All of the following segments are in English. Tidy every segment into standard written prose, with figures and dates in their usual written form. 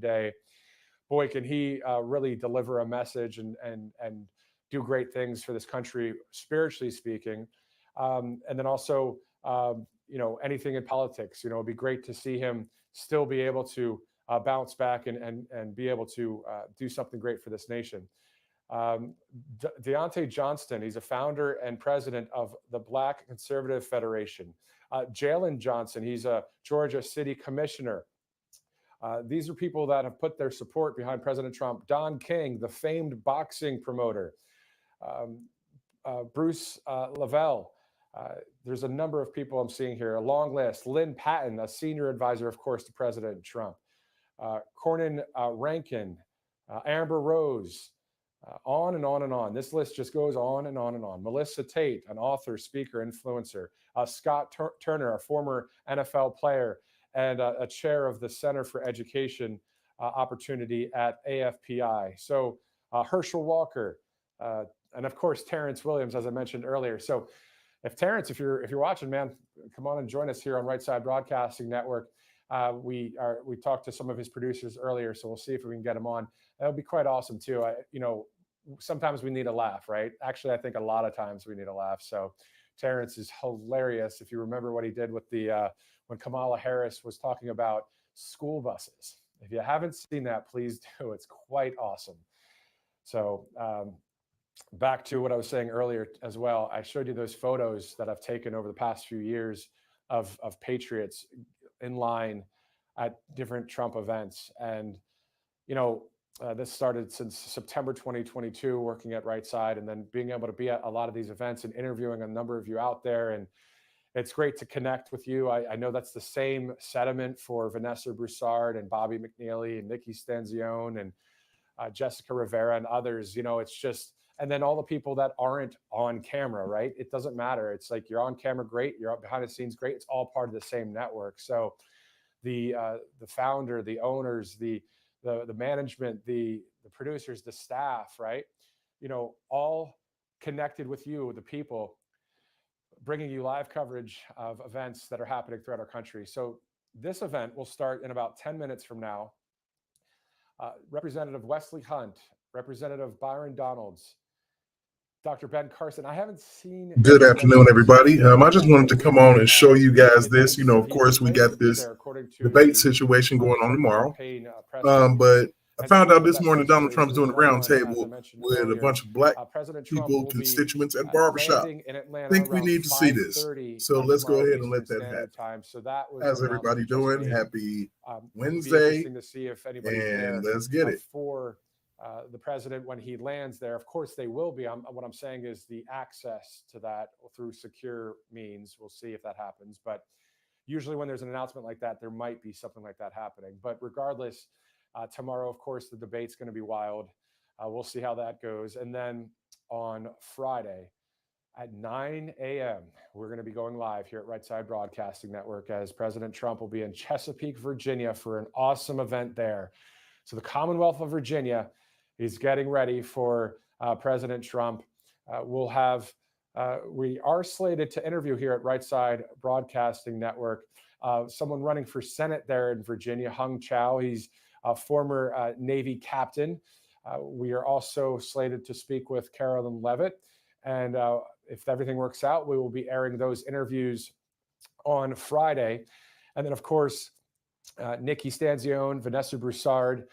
day. Boy, can he really deliver a message and do great things for this country, spiritually speaking. And then also, anything in politics. It'd be great to see him still be able to bounce back and be able to do something great for this nation. Deontay Johnston, he's a founder and president of the Black Conservative Federation. Jalen Johnson, he's a Georgia City Commissioner. These are people that have put their support behind President Trump. Don King, the famed boxing promoter. Um, Bruce Lavelle. There's a number of people I'm seeing here, a long list. Lynn Patton, a senior advisor, of course, to President Trump. Cornyn Rankin, Amber Rose, on and on and on. This list just goes on and on and on. Melissa Tate, an author, speaker, influencer. Scott Turner, a former NFL player and a chair of the Center for Education Opportunity at AFPI. So Herschel Walker, and of course Terrence Williams, as I mentioned earlier. So if Terrence, if you're watching, man, come on and join us here on Right Side Broadcasting Network. We talked to some of his producers earlier, so we'll see if we can get him on. That would be quite awesome too. Sometimes we need a laugh, right? Actually, I think a lot of times we need a laugh. So Terrence is hilarious. If you remember what he did with the when Kamala Harris was talking about school buses. If you haven't seen that, please do. It's quite awesome. So back to what I was saying earlier as well. I showed you those photos that I've taken over the past few years of patriots in line at different Trump events. And, this started since September 2022, working at Right Side, and then being able to be at a lot of these events and interviewing a number of you out there. And it's great to connect with you. I know that's the same sentiment for Vanessa Broussard and Bobby McNeely and Nikki Stanzione and Jessica Rivera and others. It's just, and then all the people that aren't on camera, right? It doesn't matter. It's like you're on camera, great. You're behind the scenes, great. It's all part of the same network. So the founder, the owners, the management, the producers, the staff, right? All connected with you, the people, bringing you live coverage of events that are happening throughout our country. So this event will start in about 10 minutes from now. Representative Wesley Hunt, Representative Byron Donalds, Dr. Ben Carson. I haven't seen. Good afternoon, everybody. I just wanted to come on and show you guys this. Of course, we got this debate situation going on tomorrow. But I found out this morning Donald Trump's doing a roundtable with a bunch of black people, constituents at barbershop. I think we need to see this. So let's go ahead and let that happen. How's everybody doing? Happy Wednesday. And let's get it. For the president when he lands there. Of course, they will be. What I'm saying is the access to that through secure means. We'll see if that happens. But usually when there's an announcement like that, there might be something like that happening. But regardless, tomorrow, of course, the debate's going to be wild. We'll see how that goes. And then on Friday at 9 a.m., we're going to be going live here at Right Side Broadcasting Network as President Trump will be in Chesapeake, Virginia for an awesome event there. So the Commonwealth of Virginia is getting ready for President Trump. We are slated to interview here at Right Side Broadcasting Network someone running for Senate there in Virginia, Hung Chow. He's a former Navy captain. We are also slated to speak with Carolyn Levitt. And if everything works out, we will be airing those interviews on Friday. And then, of course, Nikki Stanzione, Vanessa Broussard,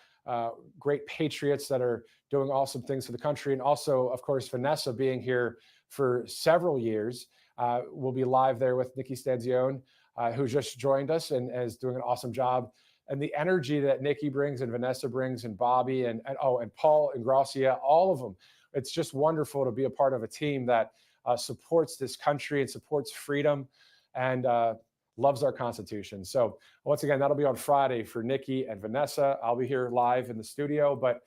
great patriots that are doing awesome things for the country. And also, of course, Vanessa being here for several years. We'll be live there with Nikki Stanzione, who just joined us and is doing an awesome job. And the energy that Nikki brings and Vanessa brings and Bobby and Paul and Gracia, all of them. It's just wonderful to be a part of a team that supports this country and supports freedom and loves our Constitution. So once again, that'll be on Friday for Nikki and Vanessa. I'll be here live in the studio, but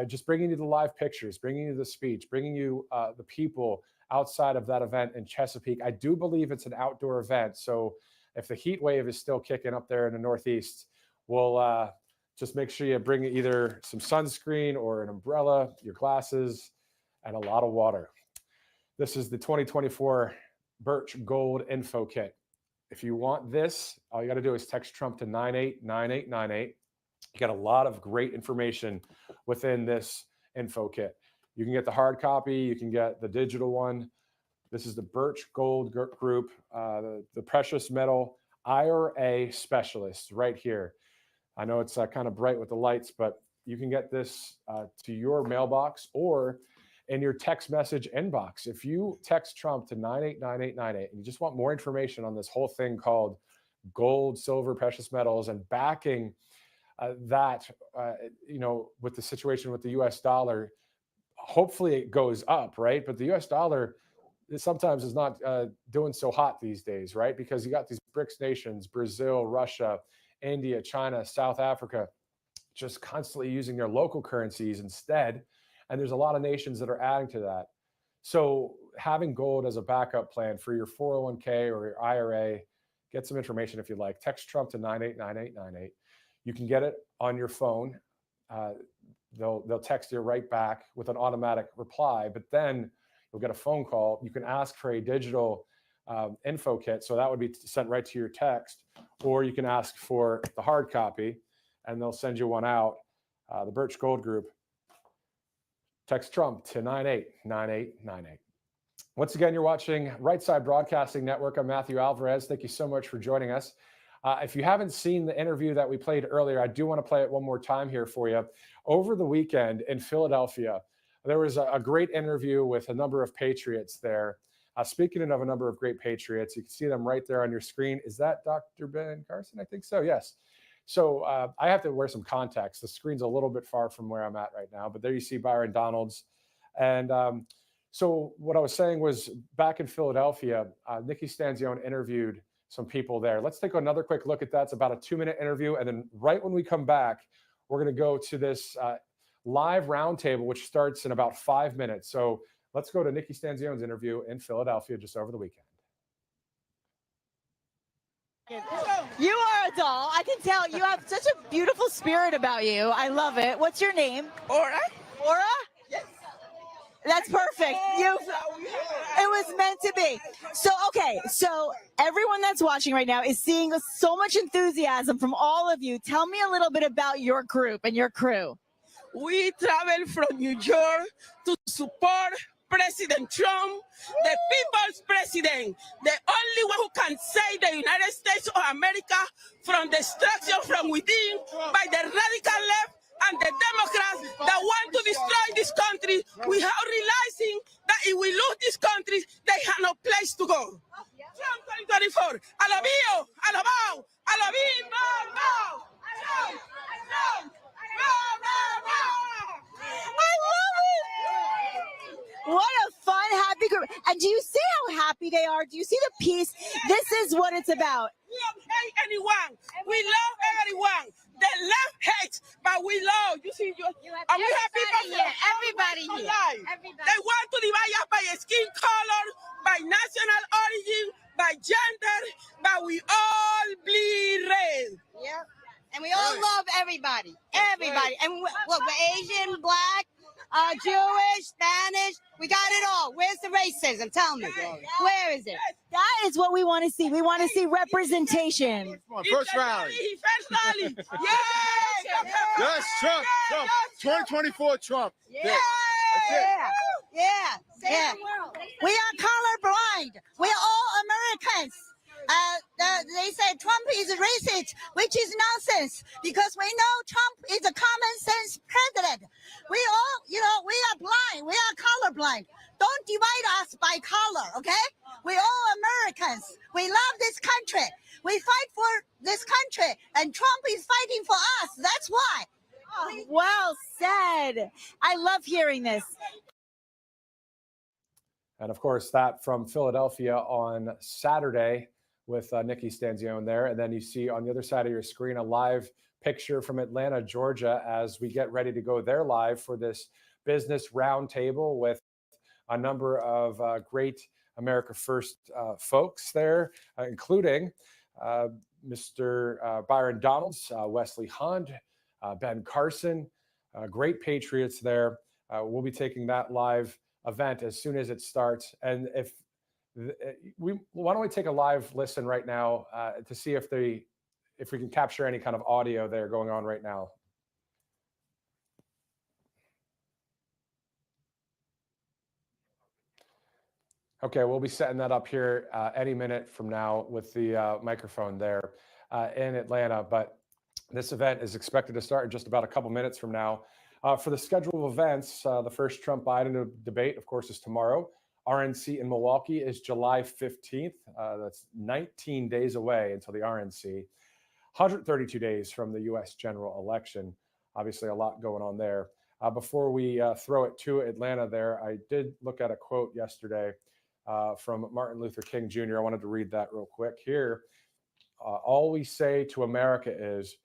just bringing you the live pictures, bringing you the speech, bringing you the people outside of that event in Chesapeake. I do believe it's an outdoor event. So if the heat wave is still kicking up there in the Northeast, we'll just make sure you bring either some sunscreen or an umbrella, your glasses, and a lot of water. This is the 2024 Birch Gold Info Kit. If you want this, all you got to do is text Trump to 989898. You get a lot of great information within this info kit. You can get the hard copy, you can get the digital one. This is the Birch Gold Group, the precious metal IRA specialist right here. I know it's kind of bright with the lights, but you can get this to your mailbox or in your text message inbox. If you text Trump to 989898 and you just want more information on this whole thing called gold, silver, precious metals, and backing that, with the situation with the US dollar, hopefully it goes up, right? But the US dollar sometimes is not doing so hot these days, right? Because you got these BRICS nations, Brazil, Russia, India, China, South Africa, just constantly using their local currencies instead. And there's a lot of nations that are adding to that. So having gold as a backup plan for your 401k or your IRA, get some information if you like. Text Trump to 989898. You can get it on your phone. They'll text you right back with an automatic reply, but then you'll get a phone call. You can ask for a digital info kit. So that would be sent right to your text, or you can ask for the hard copy and they'll send you one out. The Birch Gold Group. Text Trump to 989898. Once again, you're watching Right Side Broadcasting Network. I'm Matthew Alvarez. Thank you so much for joining us. If you haven't seen the interview that we played earlier, I do want to play it one more time here for you. Over the weekend in Philadelphia, there was a great interview with a number of patriots there. Speaking of a number of great patriots, you can see them right there on your screen. Is that Dr. Ben Carson? I think so, yes. So I have to wear some contacts. The screen's a little bit far from where I'm at right now, but there you see Byron Donalds. And so what I was saying was back in Philadelphia, Nikki Stanzione interviewed some people there. Let's take another quick look at that. It's about a 2-minute interview. And then right when we come back, we're going to go to this live roundtable, which starts in about 5 minutes. So let's go to Nikki Stanzione's interview in Philadelphia just over the weekend. You are a doll. I can tell you have such a beautiful spirit about you. I love it. What's your name? Aura. Aura? Yes. That's perfect. It was meant to be. So everyone that's watching right now is seeing so much enthusiasm from all of you. Tell me a little bit about your group and your crew. We travel from New York to support President Trump, the people's president, the only one who can save the United States of America from destruction from within by the radical left and the Democrats that want to destroy this country without realizing that if we lose this country, they have no place to go. Trump 2024, alabío, alabao, alabim, bao, Trump, Trump, I love it. What a fun, happy group. And do you see how happy they are? Do you see the peace? This is what it's about. We don't hate anyone. We love everyone. The left hates, but we love. You see, and we have people here. Everybody here. Everybody. They want to divide us by skin color, by national origin, by gender, but we all bleed red. Yep. And we all love everybody. Everybody. And look, we're Asian, black, Jewish, Spanish. We got it all. Where's the racism? Tell me. Where is it? That is what we want to see. We want to see representation. First rally. First rally. Yes, Trump. Trump. 2024 Trump. Yeah. We are colorblind. We're all Americans. They say Trump is racist, which is nonsense, because we know Trump is a common sense president. We all, we are blind. We are colorblind. Don't divide us by color, okay? We're all Americans. We love this country. We fight for this country, and Trump is fighting for us. That's why. Oh, well said. I love hearing this. And of course, that from Philadelphia on Saturday with Nikki Stanzione there. And then you see on the other side of your screen a live picture from Atlanta, Georgia, as we get ready to go there live for this business roundtable with a number of great America First folks there, including Mr. Byron Donalds, Wesley Hunt, Ben Carson, great patriots there. We'll be taking that live event as soon as it starts. And why don't we take a live listen right now to see if we can capture any kind of audio there going on right now. Okay, we'll be setting that up here any minute from now with the microphone there in Atlanta. But this event is expected to start in just about a couple minutes from now. For the schedule of events, the first Trump-Biden debate, of course, is tomorrow. RNC in Milwaukee is July 15th. That's 19 days away until the RNC. 132 days from the U.S. general election. Obviously, a lot going on there. Before we throw it to Atlanta there, I did look at a quote yesterday from Martin Luther King Jr. I wanted to read that real quick here. All we say to America is,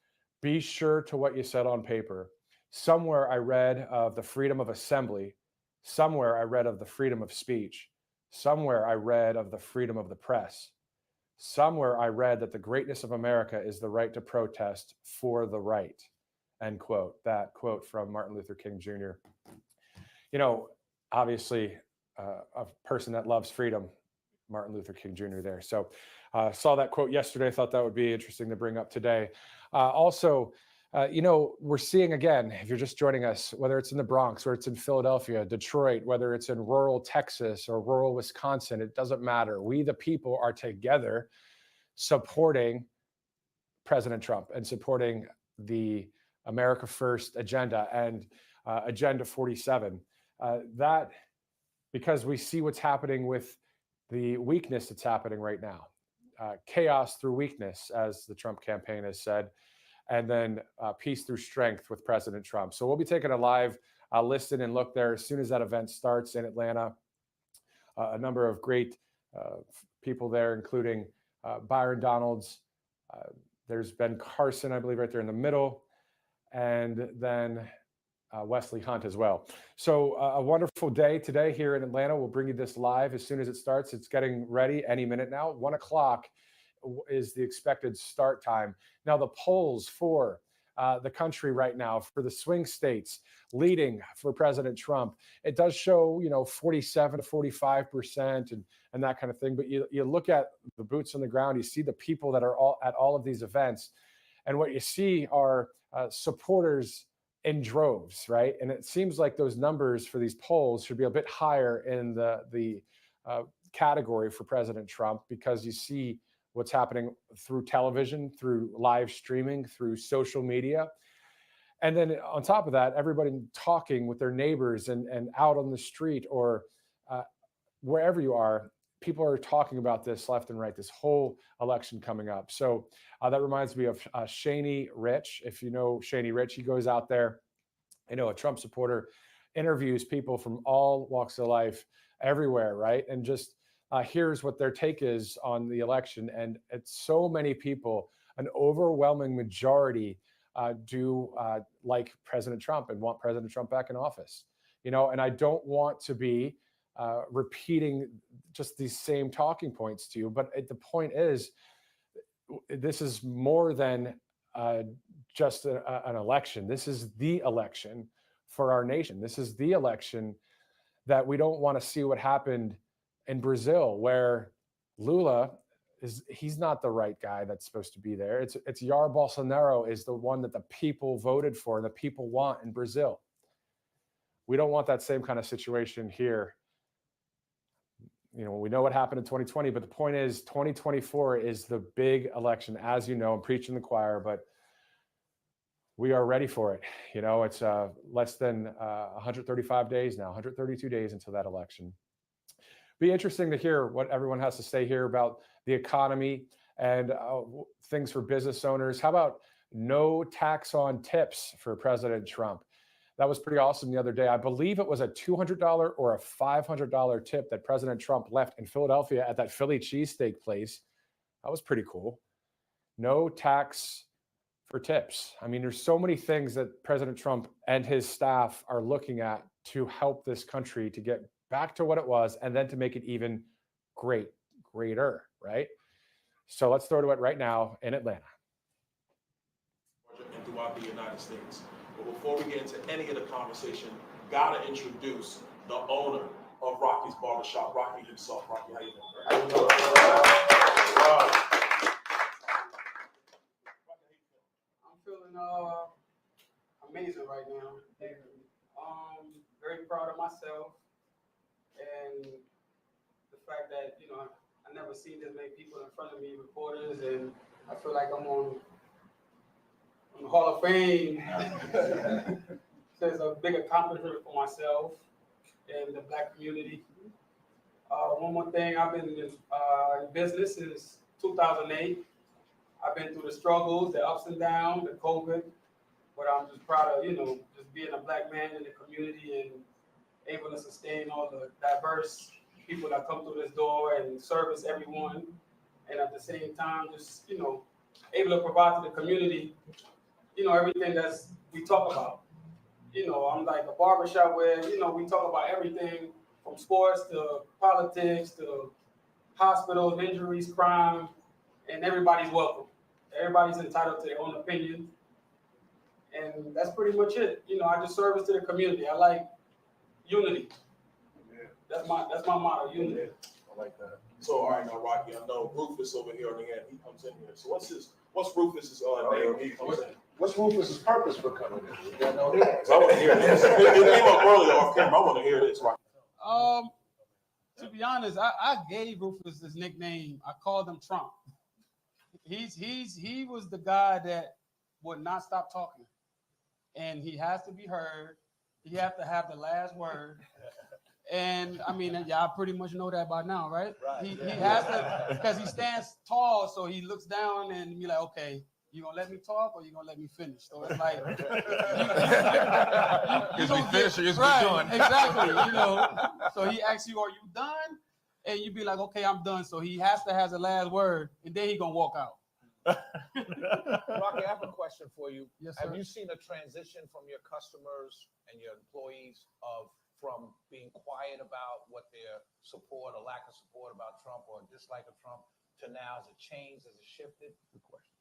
be sure to what you said on paper. Somewhere I read of the freedom of assembly. Somewhere I read of the freedom of speech. Somewhere I read of the freedom of the press. Somewhere I read that the greatness of America is the right to protest for the right. End quote. That quote from Martin Luther King Jr. You know, obviously, a person that loves freedom, Martin Luther King Jr. there. So saw that quote yesterday. Thought that would be interesting to bring up today. Also, you know, we're seeing again, if you're just joining us, whether it's in the Bronx, whether it's in Philadelphia, Detroit, whether it's in rural Texas or rural Wisconsin, it doesn't matter. We, the people, are together supporting President Trump and supporting the America First agenda and Agenda 47. That because we see what's happening with the weakness that's happening right now. Chaos through weakness, as the Trump campaign has said, and then peace through strength with President Trump. So we'll be taking a live listen and look there as soon as that event starts in Atlanta. A number of great people there, including Byron Donalds. There's Ben Carson, I believe, right there in the middle. And then Wesley Hunt as well. So a wonderful day today here in Atlanta. We'll bring you this live as soon as it starts. It's getting ready any minute now. 1 o'clock is the expected start time. Now the polls for the country right now, for the swing states leading for President Trump, it does show, you know, 47 to 45% and that kind of thing. But you look at the boots on the ground, you see the people that are all at all of these events. And what you see are supporters in droves, right? And it seems like those numbers for these polls should be a bit higher in the category for President Trump, because you see what's happening through television, through live streaming, through social media. And then on top of that, everybody talking with their neighbors and out on the street or wherever you are, people are talking about this left and right, this whole election coming up. So that reminds me of Shaney Rich. If you know Shaney Rich, he goes out there, you know, a Trump supporter, interviews people from all walks of life everywhere, right? And just here's what their take is on the election. And it's so many people, an overwhelming majority do like President Trump and want President Trump back in office. You know, and I don't want to be repeating just these same talking points to you, but the point is, this is more than just an election. This is the election for our nation. This is the election that we don't want to see what happened in Brazil, where Lula he's not the right guy that's supposed to be there. It's Jair Bolsonaro is the one that the people voted for, the people want in Brazil. We don't want that same kind of situation here. You know, we know what happened in 2020, but the point is 2024 is the big election, as you know. I'm preaching the choir, but we are ready for it. You know, it's less than 135 days now, 132 days until that election. Be interesting to hear what everyone has to say here about the economy and things for business owners. How about no tax on tips for President Trump? That was pretty awesome the other day. I believe it was a $200 or a $500 tip that President Trump left in Philadelphia at that Philly cheesesteak place. That was pretty cool. No tax for tips. I mean, there's so many things that President Trump and his staff are looking at to help this country to get back to what it was and then to make it even greater, right? So let's throw to it right now in Atlanta. And throughout the United States. But before we get into any of the conversation, gotta introduce the owner of Rocky's Barbershop, Rocky himself. Rocky, how you doing? I'm feeling amazing right now. Very proud of myself and the fact that, you know, I never seen this many people in front of me, reporters, and I feel like I'm on the Hall of Fame. So it's a big accomplishment for myself and the Black community. One more thing, I've been in business since 2008. I've been through the struggles, the ups and downs, the COVID, but I'm just proud of, you know, just being a Black man in the community and able to sustain all the diverse people that come through this door and service everyone. And at the same time, just, you know, able to provide to the community, you know, everything that's we talk about. You know, I'm like a barbershop where, you know, we talk about everything from sports to politics to hospitals, injuries, crime, and everybody's welcome. Everybody's entitled to their own opinion. And that's pretty much it. You know, I just service to the community. I like unity. Yeah. That's my motto, unity. Yeah, I like that. So, all right, now, Rocky, I know Rufus over here on the end, he comes in here. So what's Rufus's name? He comes in. What's Rufus's purpose for coming in? You gotta know that. I want to hear this. It came up earlier off camera. I want to hear this, Rocky. To be honest, I gave Rufus this nickname. I called him Trump. He was the guy that would not stop talking, and he has to be heard. He has to have the last word. And I mean, y'all pretty much know that by now, right? He has to, because he stands tall, so he looks down and be like, okay, you gonna let me talk or you gonna let me finish? So it's like, you don't finish or right, done. Exactly, you know. So he asks you, are you done? And you be like, okay, I'm done. So he has to have the last word, and then he gonna walk out. Rocky, I have a question for you. Yes, sir. Have you seen a transition from your customers and your employees from being quiet about what their support or lack of support about Trump or dislike of Trump to now? Has it changed? Has it shifted? Good question.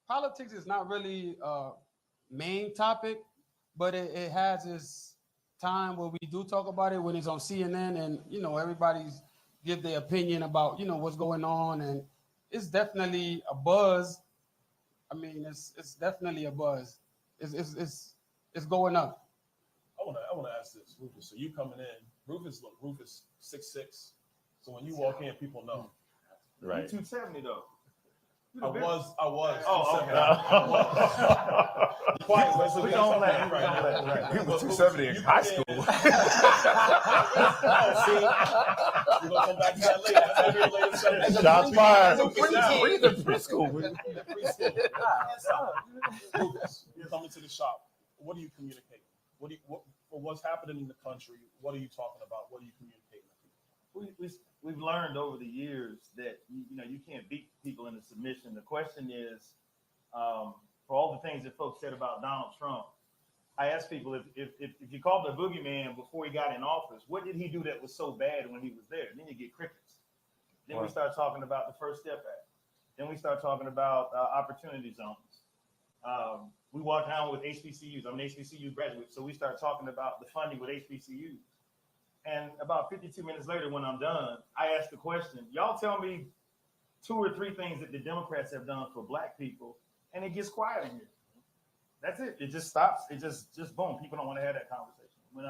Politics is not really a main topic, but it has its time where we do talk about it when it's on CNN and, you know, everybody's give their opinion about, you know, what's going on, and it's definitely a buzz. I mean, it's definitely a buzz. It's going up. I want to ask this, Rufus. So you coming in, Rufus 6'6". So when you walk in, people know. Right. 270 though. I was. Oh, okay. Quiet. We don't let. Right. He was 270 in high school. We're gonna come back to that later. Shots fired. We're in preschool. Rufus, you're coming to the shop. What do you communicate? For what's happening in the country? What are you talking about? What are you communicating? We've learned over the years that you can't beat people into submission. The question is, for all the things that folks said about Donald Trump, I asked people if you called the boogeyman before he got in office, what did he do that was so bad when he was there? Then you get crickets. Then we start talking about the First Step Act. Then we start talking about opportunity zones. We walk down with HBCUs. I'm an HBCU graduate, so we start talking about the funding with HBCUs. And about 52 minutes later, when I'm done, I ask the question, y'all tell me 2 or 3 things that the Democrats have done for Black people, and it gets quiet in here. That's it. It just stops. It just boom. People don't want to have that conversation. When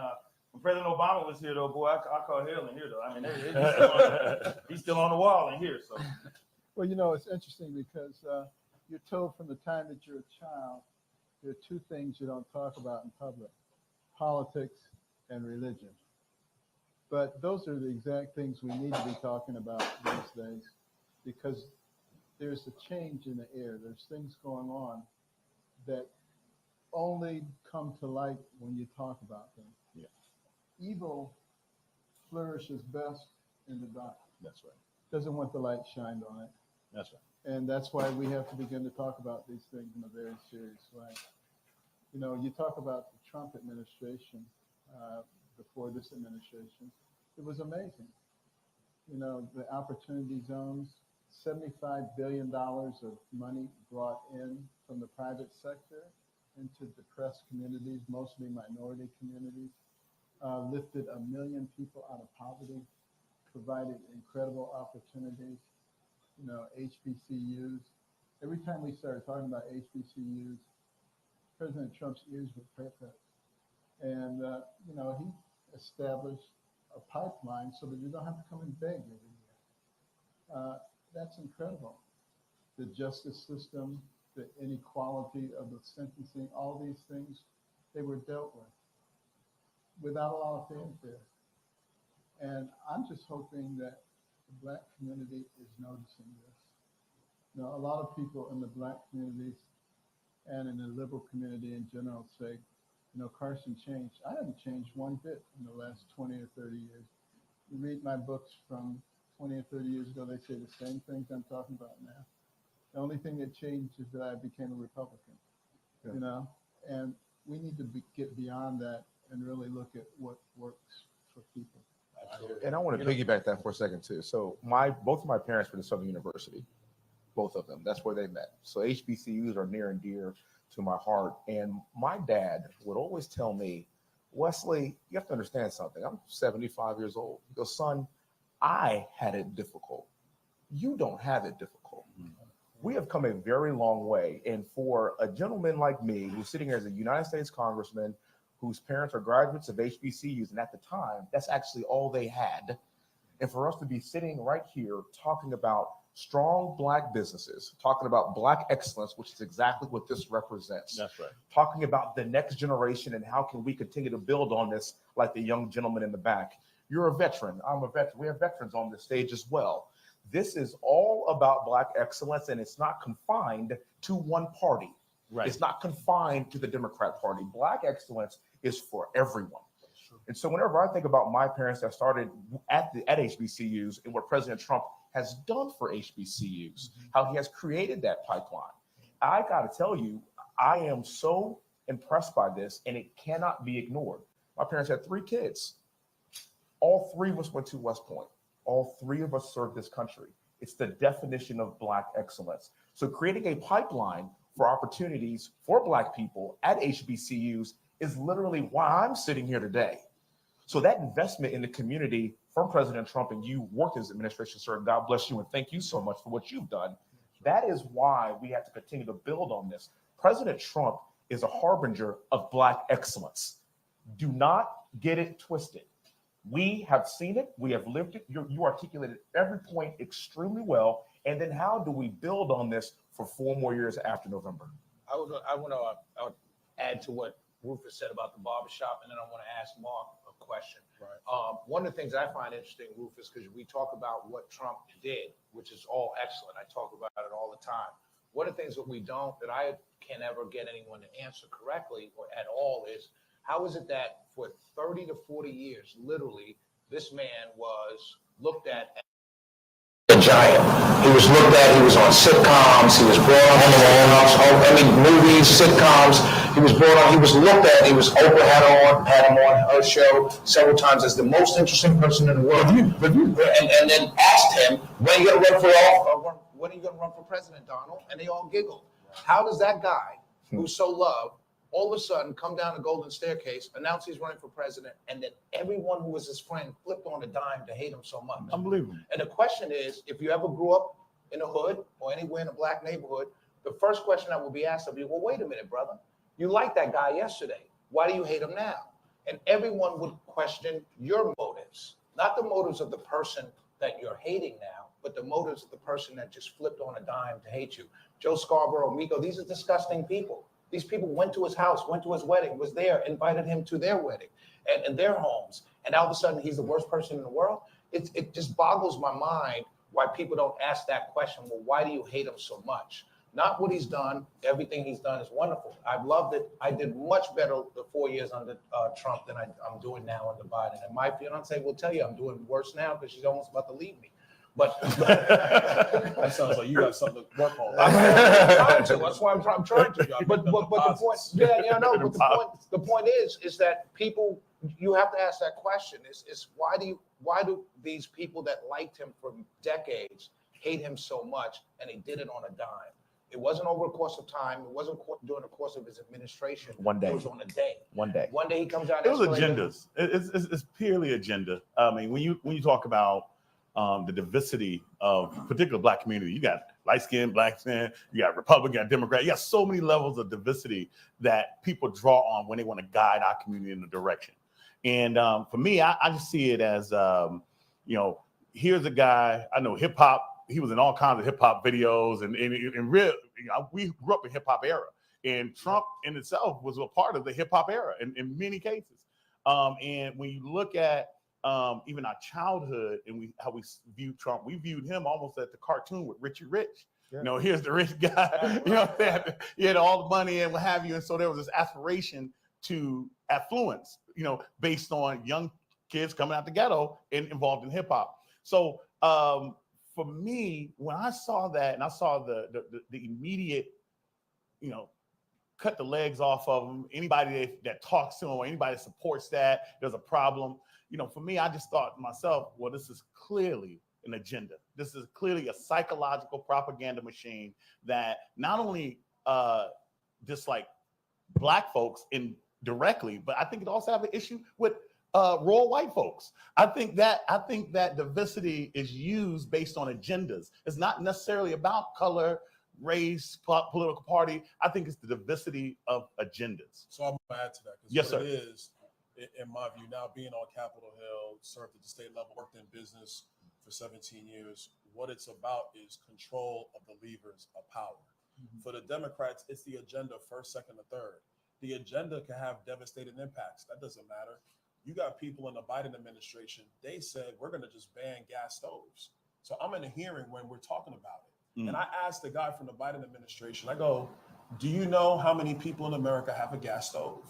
President Obama was here, though, boy, I call hell in here, though. I mean, he's still on the wall in here. So, well, you know, it's interesting because you're told from the time that you're a child, there are 2 things you don't talk about in public: politics and religion. But those are the exact things we need to be talking about these days, because there's a change in the air. There's things going on that only come to light when you talk about them. Yeah. Evil flourishes best in the dark. That's right. Doesn't want the light shined on it. That's right. And that's why we have to begin to talk about these things in a very serious way. You know, you talk about the Trump administration, before this administration, it was amazing. You know, the opportunity zones, $75 billion of money brought in from the private sector into depressed communities, mostly minority communities, lifted 1 million people out of poverty, provided incredible opportunities. You know, HBCUs. Every time we started talking about HBCUs, President Trump's ears would perk up. And, you know, he established a pipeline so that you don't have to come and beg every year. That's incredible. The justice system, the inequality of the sentencing, all these things, they were dealt with without a lot of fanfare. And I'm just hoping that the Black community is noticing this. You know, a lot of people in the Black communities and in the liberal community in general say, you know, Carson changed. I haven't changed one bit in the last 20 or 30 years. You read my books from 20 or 30 years ago, they say the same things I'm talking about now. The only thing that changed is that I became a Republican, you know, and we need to get beyond that and really look at what works for people. And I want to piggyback that for a second too. So both of my parents were at Southern University, both of them. That's where they met. So HBCUs are near and dear to my heart. And my dad would always tell me, Wesley, you have to understand something. I'm 75 years old. He goes, son, I had it difficult. You don't have it difficult. We have come a very long way. And for a gentleman like me, who's sitting here as a United States congressman, whose parents are graduates of HBCUs, and at the time, that's actually all they had. And for us to be sitting right here talking about strong Black businesses, talking about Black excellence, which is exactly what this represents. That's right. Talking about the next generation and how can we continue to build on this, like the young gentleman in the back. You're a veteran. I'm a veteran. We have veterans on this stage as well. This is all about Black excellence, and it's not confined to one party. Right. It's not confined to the Democrat Party. Black excellence is for everyone. And so whenever I think about my parents that started at HBCUs and what President Trump has done for HBCUs, how he has created that pipeline, I got to tell you, I am so impressed by this, and it cannot be ignored. My parents had 3 kids. All 3 of us went to West Point. All 3 of us served this country. It's the definition of Black excellence. So creating a pipeline for opportunities for Black people at HBCUs is literally why I'm sitting here today. So that investment in the community from President Trump, and you worked in his administration, sir, God bless you, and thank you so much for what you've done. That is why we have to continue to build on this. President Trump is a harbinger of Black excellence. Do not get it twisted. We have seen it. We have lived it. You articulated every point extremely well. And then how do we build on this for 4 more years after November? I want to add to what Rufus said about the barbershop, and then I want to ask Mark a question. Right. One of the things I find interesting, Rufus, because we talk about what Trump did, which is all excellent. I talk about it all the time. One of the things that I can never get anyone to answer correctly or at all is, how is it that for 30 to 40 years, literally, this man was looked at as a giant? He was looked at, he was on sitcoms, he was brought on movies, sitcoms. He was brought on, he was looked at, Oprah had him on her show several times as the most interesting person in the world. And then asked him, when are you going to run for president, Donald? And they all giggled. How does that guy, who's so loved, all of a sudden come down the golden staircase, announce he's running for president, and then everyone who was his friend flipped on a dime to hate him so much? Unbelievable. And the question is, if you ever grew up in a hood or anywhere in a Black neighborhood, the first question that will be asked of you, well, wait a minute, brother. You liked that guy yesterday. Why do you hate him now? And everyone would question your motives, not the motives of the person that you're hating now, but the motives of the person that just flipped on a dime to hate you. Joe Scarborough, Miko, these are disgusting people. These people went to his house, went to his wedding, was there, invited him to their wedding and their homes. And all of a sudden, he's the worst person in the world. It just boggles my mind why people don't ask that question. Well, why do you hate him so much? Not what he's done. Everything he's done is wonderful. I've loved it. I did much better the 4 years under Trump than I'm doing now under Biden. And my fiance will tell you I'm doing worse now because she's almost about to leave me. But that sounds like you got something to work on. That's why I'm trying to. But the point, the point is that people, you have to ask that question: is why do these people that liked him for decades hate him so much, and they did it on a dime? It wasn't over a course of time. It wasn't during the course of his administration. One day. It was on a day. One day. One day he comes out. It was agendas. It's purely agenda. I mean, when you talk about the diversity of particular Black community, you got light skin, black skin, you got Republican, you got Democrat, you got so many levels of diversity that people draw on when they want to guide our community in a direction. And for me, I just see it as, here's a guy, I know hip hop. He was in all kinds of hip hop videos and real, we grew up in hip hop era, and Trump in itself was a part of the hip hop era in many cases. And when you look at even our childhood and how we viewed Trump, we viewed him almost at the cartoon with Richie Rich. Yeah. Here's the rich guy, he had all the money and what have you. And so there was this aspiration to affluence, based on young kids coming out the ghetto and involved in hip hop. So for me, when I saw that and I saw the immediate, cut the legs off of him, anybody that talks to him or anybody that supports that, there's a problem. For me, I just thought to myself, well, this is clearly an agenda. This is clearly a psychological propaganda machine that not only dislike Black folks indirectly, but I think it also have an issue with rural white folks. I think that diversity is used based on agendas. It's not necessarily about color, race, political party. I think it's the diversity of agendas. So I'm gonna add to that. Yes, sir. It is, in my view, now being on Capitol Hill, served at the state level, worked in business for 17 years. What it's about is control of the levers of power. Mm-hmm. For the Democrats, it's the agenda first, second, or third. The agenda can have devastating impacts. That doesn't matter. You got people in the Biden administration, they said, we're going to just ban gas stoves. So I'm in a hearing when we're talking about it. Mm. And I asked the guy from the Biden administration, I go, do you know how many people in America have a gas stove?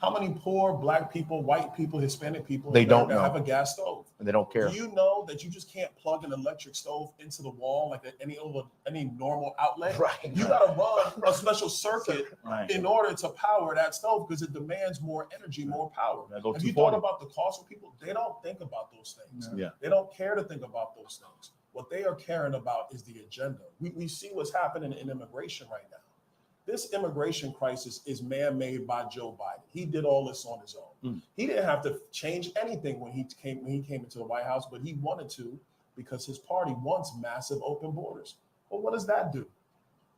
How many poor Black people, white people, Hispanic people in America have a gas stove? And they don't care. Do you know that you just can't plug an electric stove into the wall like any normal outlet? Right. You got to run a special circuit in order to power that stove because it demands more energy, more power. Have you thought about the cost of people? They don't think about those things. Yeah. They don't care to think about those things. What they are caring about is the agenda. We see what's happening in immigration right now. This immigration crisis is man-made by Joe Biden. He did all this on his own. He didn't have to change anything when he came into the White House, but he wanted to because his party wants massive open borders. Well, what does that do?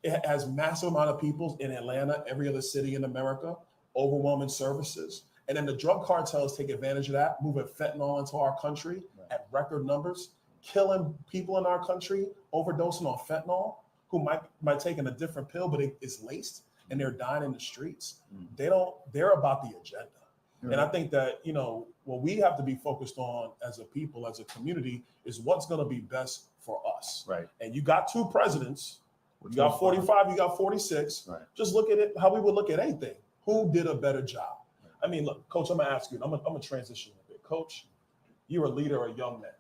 It has massive amount of people in Atlanta, every other city in America, overwhelming services. And then the drug cartels take advantage of that, moving fentanyl into our country at record numbers, killing people in our country, overdosing on fentanyl, who might take in a different pill, but it's laced and they're dying in the streets. They're about the agenda. And I think that, what we have to be focused on as a people, as a community, is what's going to be best for us. Right. And you got two presidents, you got 45, you got 46. Right. Just look at it how we would look at anything. Who did a better job? Right. I mean, look, Coach, I'm going to ask you, I'm going to transition a bit. Coach, you're a leader, a young man.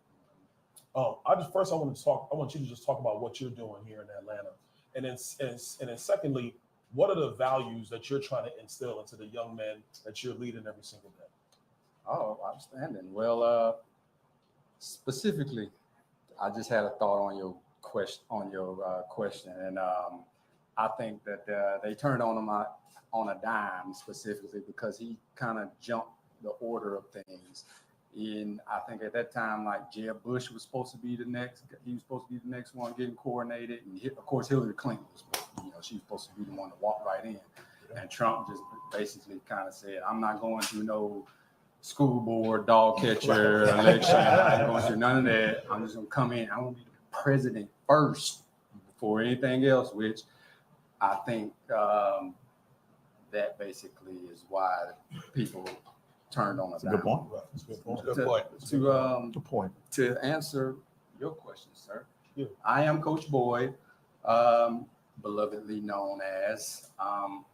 I want you to just talk about what you're doing here in Atlanta. And then secondly, what are the values that you're trying to instill into the young men that you're leading every single day? Oh, outstanding. Well, specifically, I just had a thought on your question, and I think that they turned on him on a dime specifically because he kind of jumped the order of things. And I think at that time, like Jeb Bush was supposed to be the next. He was supposed to be the next one getting coronated, and of course Hillary Clinton was, she was supposed to be the one to walk right in. And Trump just basically kind of said, "I'm not going through no school board dog catcher election. I'm not going through none of that. I'm just going to come in. I want to be the president first before anything else." Which I think that basically is why people turned on us. Good point. Good point. To answer your question, sir, I am Coach Boyd, belovedly known as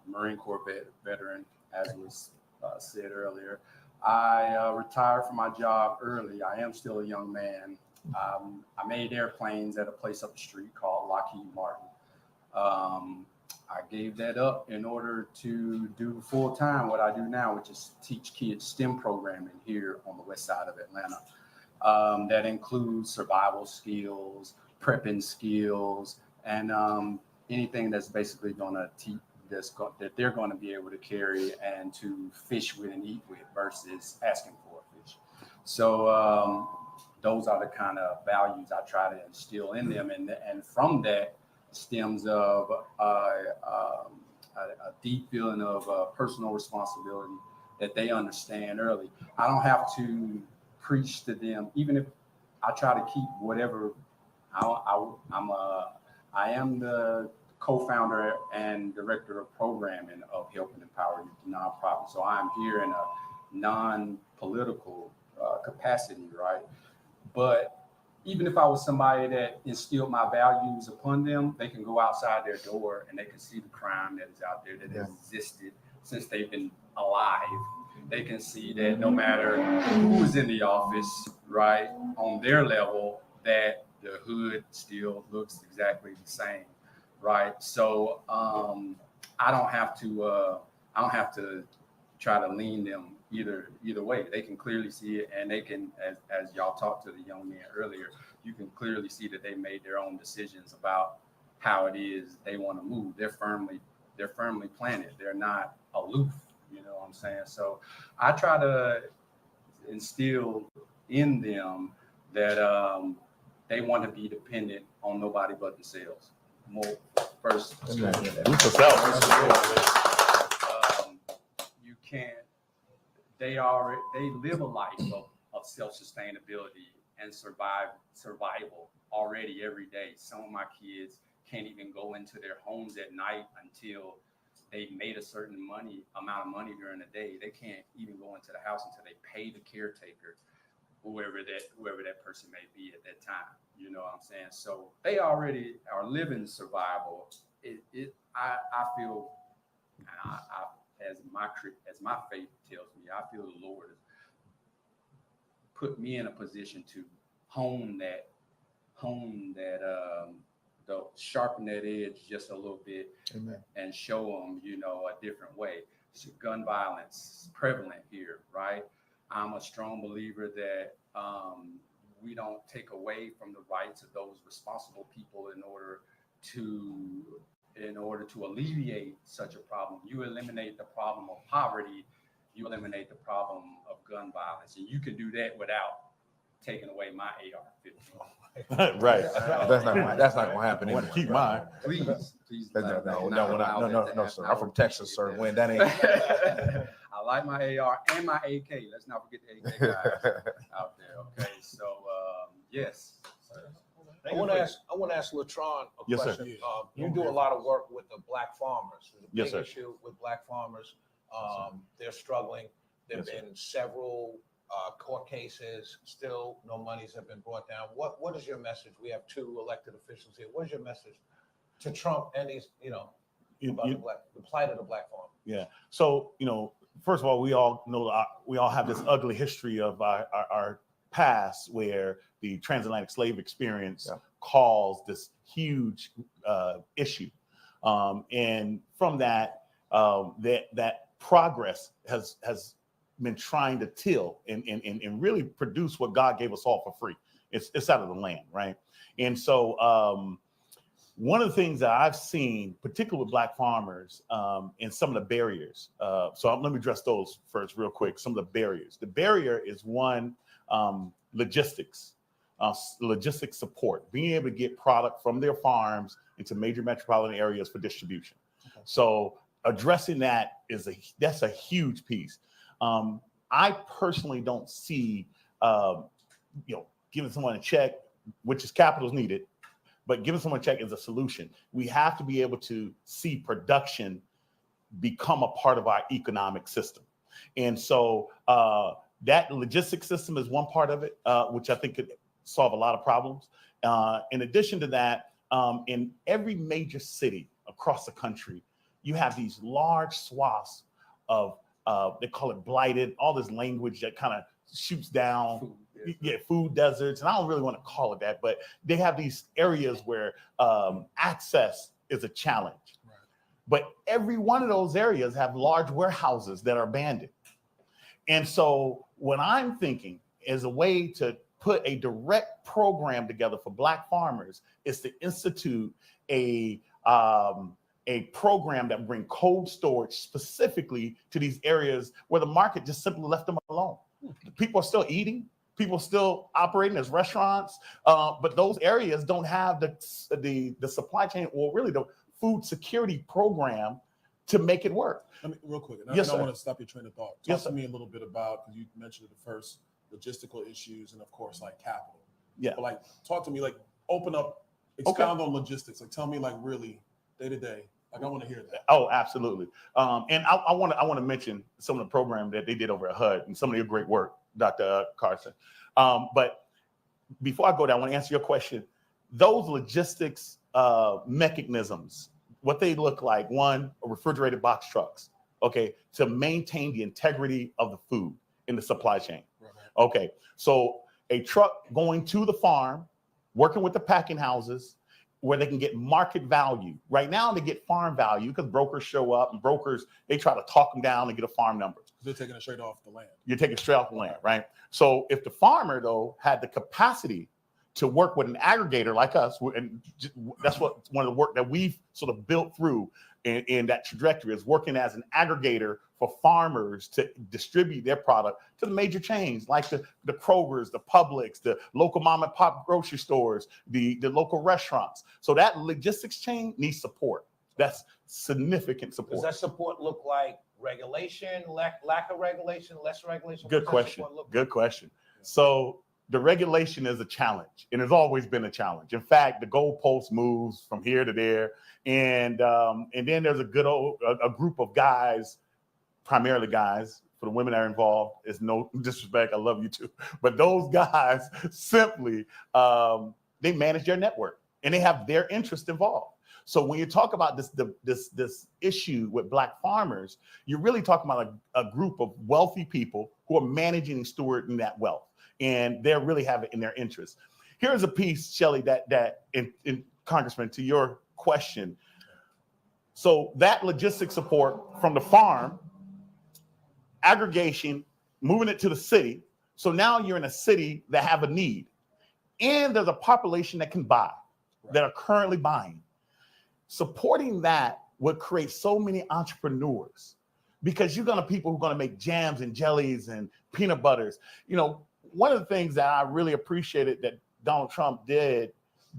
Marine Corps veteran, as was said earlier. I retired from my job early. I am still a young man. I made airplanes at a place up the street called Lockheed Martin. I gave that up in order to do full-time what I do now, which is teach kids STEM programming here on the west side of Atlanta. That includes survival skills, prepping skills, and anything that's basically going to teach that they're going to be able to carry and to fish with and eat with versus asking for a fish. So those are the kind of values I try to instill in them. And from that stems of a deep feeling of personal responsibility that they understand early. I don't have to preach to them, even if I try to keep whatever. I am the co-founder and director of programming of Help and Empower Youth nonprofit. So I'm here in a non-political capacity, right? But even if I was somebody that instilled my values upon them, they can go outside their door and they can see the crime that is out there that has existed since they've been alive. They can see that no matter who is in the office, right, on their level, that the hood still looks exactly the same, right? So I don't have to try to lean them either way. They can clearly see it, and they can, as y'all talked to the young man earlier, you can clearly see that they made their own decisions about how it is they want to move. They're firmly planted. They're not aloof. You know what I'm saying? So I try to instill in them that they want to be dependent on nobody but themselves. More first. You can't. They live a life of self-sustainability and survival already every day. Some of my kids can't even go into their homes at night until they've made a certain amount of money during the day. They can't even go into the house until they pay the caretaker, whoever that person may be at that time. You know what I'm saying? So they already are living survival. I feel, as my faith tells me, I feel the Lord has put me in a position to sharpen that edge just a little bit. Amen. And show them, a different way. So gun violence is prevalent here, right? I'm a strong believer that we don't take away from the rights of those responsible people in order to alleviate such a problem. You eliminate the problem of poverty, you eliminate the problem of gun violence, and you can do that without taking away my AR-15. Right. That's not gonna happen. I want to keep mine. Please. No, sir. I'm from Texas, sir. When that ain't. I like my AR and my AK. Let's not forget the AK guys out there. Okay, so yes. I want to ask Latron a Yes, sir. question. You do a lot of work with the black farmers. There's a Yes, big sir. issue with black farmers. They're struggling. There have been several court cases. Still, no monies have been brought down. What is your message? We have two elected officials here. What is your message to Trump and these, about the plight of the black farmer? Yeah. So, first of all, we all know we all have this ugly history of our past where the transatlantic slave experience caused this huge issue. And from that, that progress has been trying to till and really produce what God gave us all for free. It's out of the land, right? And so one of the things that I've seen, particularly with black farmers, and some of the barriers. So let me address those first real quick. Some of the barriers. The barrier is one, logistics support, being able to get product from their farms into major metropolitan areas for distribution. Okay. So addressing that that's a huge piece. I personally don't see, giving someone a check, which is capital is needed, but giving someone a check is a solution. We have to be able to see production become a part of our economic system. And so that logistics system is one part of it, which I think could solve a lot of problems. In addition to that, in every major city across the country, you have these large swaths of, they call it blighted, all this language that kind of shoots down, food deserts. And I don't really want to call it that, but they have these areas where access is a challenge. Right. But every one of those areas have large warehouses that are abandoned. And so what I'm thinking is a way to put a direct program together for black farmers is to institute a program that will bring cold storage specifically to these areas where the market just simply left them alone. People are still eating, people are still operating as restaurants, but those areas don't have the supply chain or really the food security program to make it work. Let me real quick. Yes, I don't sir. want to stop your train of thought. Talk Yes, to sir. me a little bit about, because you mentioned the first, logistical issues and of course like capital. Yeah. But like talk to me, like open up, expound on logistics. Like tell me like really day to day. Like I want to hear that. Oh, absolutely. And I want to mention some of the program that they did over at HUD and some of your great work, Dr. Carson. But before I go there, I want to answer your question. Those logistics mechanisms, what they look like, one, refrigerated box trucks, okay, to maintain the integrity of the food in the supply chain. Right. Okay, so a truck going to the farm, working with the packing houses, where they can get market value. Right now, they get farm value because brokers show up and brokers, they try to talk them down and get a farm number. They're taking it straight off the land. You're taking it straight off the land, right? So if the farmer, though, had the capacity to work with an aggregator like us, and that's what one of the work that we've sort of built through in that trajectory is working as an aggregator for farmers to distribute their product to the major chains like the Krogers, the Publix, the local mom and pop grocery stores, the local restaurants. So that logistics chain needs support. That's significant support. Does that support look like regulation, lack of regulation, less regulation? Good question. Good question. So the regulation is a challenge, and it's always been a challenge. In fact, the goalpost moves from here to there, and then there's a group of guys, primarily guys. For the women that are involved, it's no disrespect. I love you too, but those guys simply they manage their network and they have their interest involved. So when you talk about this issue with Black farmers, you're really talking about a group of wealthy people who are managing and stewarding that wealth, and they really have it in their interest. Here's a piece, Shelley, that in Congressman, to your question. So that logistic support from the farm, aggregation, moving it to the city. So now you're in a city that have a need, and there's a population that can buy, that are currently buying. Supporting that would create so many entrepreneurs, because you're gonna people who are gonna make jams and jellies and peanut butters. You know, one of the things that I really appreciated that Donald Trump did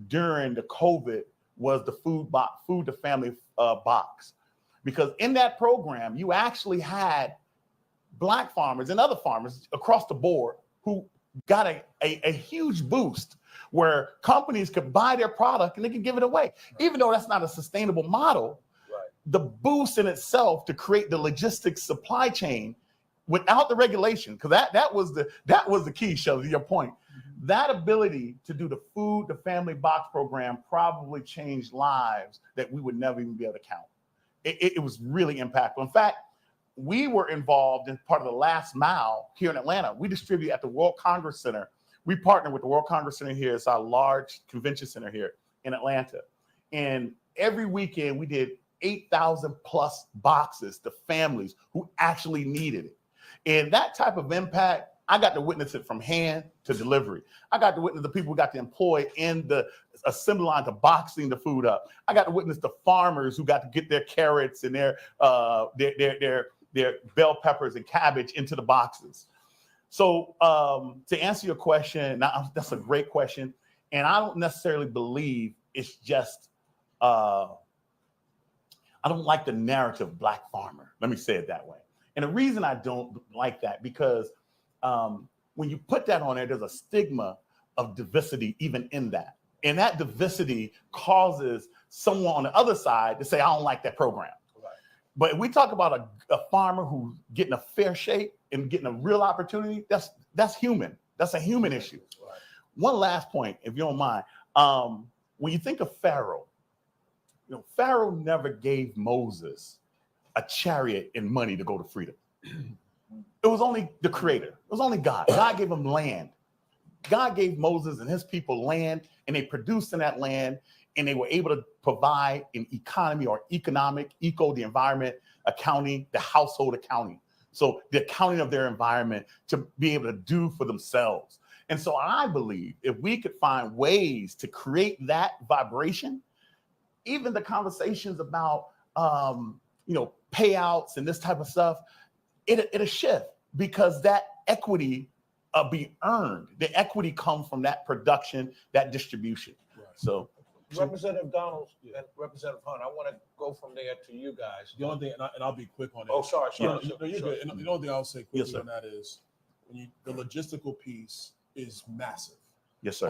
during the COVID was the food to family box, because in that program you actually had Black farmers and other farmers across the board who got a huge boost, where companies could buy their product and they could give it away. Even though that's not a sustainable model, the boost in itself to create the logistics supply chain without the regulation, because that was the key, Shelley, to your point. That ability to do the food to family box program probably changed lives that we would never even be able to count. It was really impactful. In fact, we were involved in part of the last mile here in Atlanta. We distribute at the World Congress Center. We partner with the World Congress Center here. It's our large convention center here in Atlanta. And every weekend we did 8,000 plus boxes to families who actually needed it. And that type of impact, I got to witness it from hand to delivery. I got to witness the people who got to employ in the assembly line to boxing the food up. I got to witness the farmers who got to get their carrots and their bell peppers and cabbage into the boxes. So to answer your question, that's a great question. And I don't necessarily believe it's just, I don't like the narrative Black farmer. Let me say it that way. And the reason I don't like that, because when you put that on there, there's a stigma of diversity even in that. And that diversity causes someone on the other side to say, I don't like that program. Right. But if we talk about a farmer who's getting a fair shake and getting a real opportunity, that's human. That's a human issue. Right. One last point, if you don't mind. When you think of Pharaoh, Pharaoh never gave Moses a chariot and money to go to freedom. It was only the creator. It was only God. God gave him land. God gave Moses and his people land, and they produced in that land, and they were able to provide an economy or the environment accounting, the household accounting. So the accounting of their environment to be able to do for themselves. And so I believe if we could find ways to create that vibration, even the conversations about, payouts and this type of stuff, it'll shift, because that equity be earned. The equity comes from that production, that distribution. Right. So Representative Donald and Representative Hunt, I want to go from there to you guys. The only thing, and I'll be quick on it. Oh, sorry. You're good. And the only thing I'll say quickly Yes, on that is the logistical piece is massive. Yes, sir.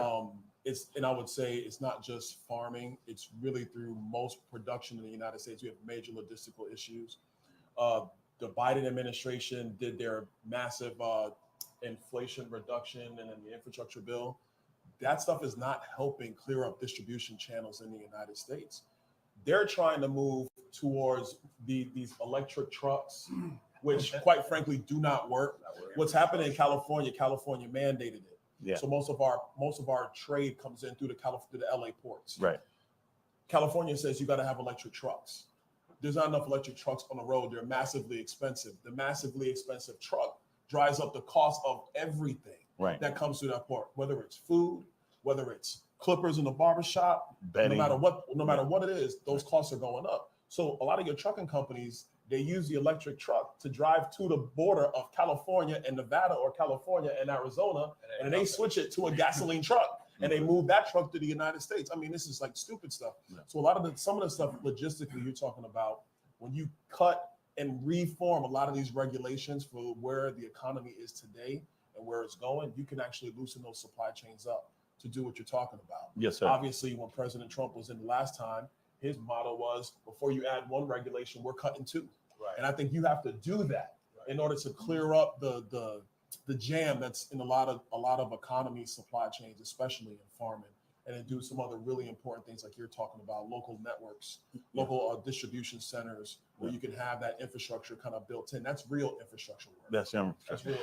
And I would say it's not just farming, it's really through most production in the United States. We have major logistical issues. The Biden administration did their massive inflation reduction and then the infrastructure bill. That stuff is not helping clear up distribution channels in the United States. They're trying to move towards these electric trucks, which quite frankly do not work. What's happening in California mandated it. Yeah. So most of our trade comes in through the LA ports. Right. California says you got to have electric trucks. There's not enough electric trucks on the road. They're massively expensive. The massively expensive truck drives up the cost of everything that comes through that port, whether it's food, whether it's clippers in the barbershop, Bedding. no matter what it is, those costs are going up. So a lot of your trucking companies, they use the electric truck to drive to the border of California and Nevada or California and Arizona, and then they switch it to a gasoline truck and they move that truck to the United States. I mean, this is like stupid stuff. So some of the stuff logistically you're talking about, when you cut and reform a lot of these regulations for where the economy is today and where it's going, you can actually loosen those supply chains up to do what you're talking about. Yes, sir. Obviously, when President Trump was in the last time, his motto was, before you add one regulation, we're cutting two. Right. And I think you have to do that in order to clear up the jam that's in a lot of economy supply chains, especially in farming, and then do some other really important things like you're talking about, local networks, local distribution centers, where you can have that infrastructure kind of built in. That's real infrastructure work. That's real infrastructure.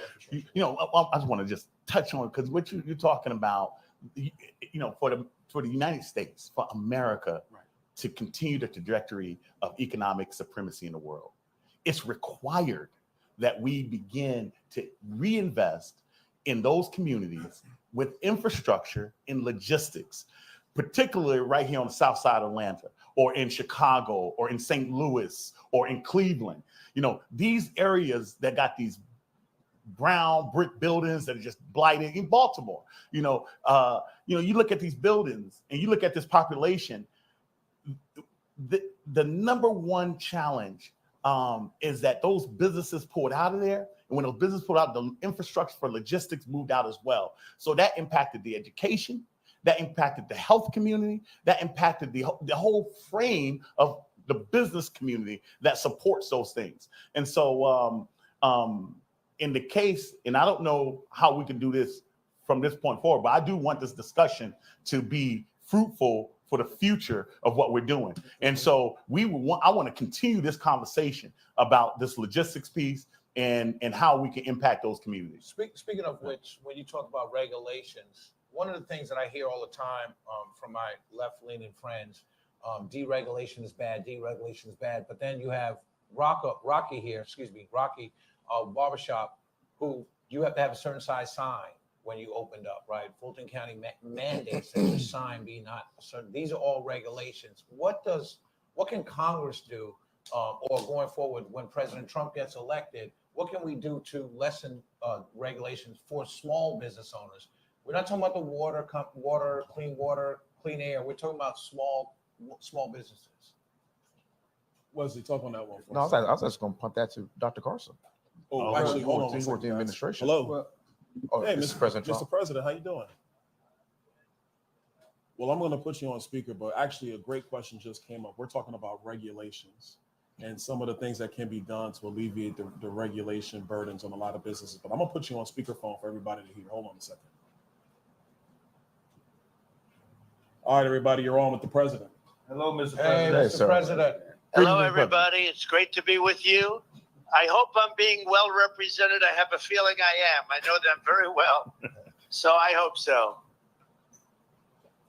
I just want to just touch on, because what you're talking about, for the United States, for America, to continue the trajectory of economic supremacy in the world, it's required that we begin to reinvest in those communities with infrastructure and logistics, particularly right here on the south side of Atlanta, or in Chicago, or in St. Louis, or in Cleveland. These areas that got these brown brick buildings that are just blighted. In Baltimore, you look at these buildings and you look at this population. The number one challenge is that those businesses pulled out of there. And when those businesses pulled out, the infrastructure for logistics moved out as well. So that impacted the education, that impacted the health community, that impacted the whole frame of the business community that supports those things. And so in the case, and I don't know how we can do this from this point forward, but I do want this discussion to be fruitful for the future of what we're doing. And so I want to continue this conversation about this logistics piece and how we can impact those communities. Speaking of which, when you talk about regulations, one of the things that I hear all the time from my left-leaning friends, deregulation is bad, deregulation is bad. But then you have Rocky Barbershop, who you have to have a certain size sign when you opened up, right? Fulton County mandates that your sign be not a certain. These are all regulations. What can Congress do, or going forward when President Trump gets elected? What can we do to lessen regulations for small business owners? We're not talking about the water, clean air. We're talking about small businesses. Wesley, talk on that one. No, I was just going to punt that to Dr. Carson. Oh, actually, hold on. For the administration. Hello. Hey, Mr. President Trump. Mr. President, how you doing? Well, I'm going to put you on speaker, but actually a great question just came up. We're talking about regulations and some of the things that can be done to alleviate the regulation burdens on a lot of businesses. But I'm going to put you on speakerphone for everybody to hear. Hold on a second. All right, everybody, you're on with the president. Hello, Mr. Hey, President. Mr. President. Hello, everybody. It's great to be with you. I hope I'm being well represented. I have a feeling I am. I know them very well. So I hope so.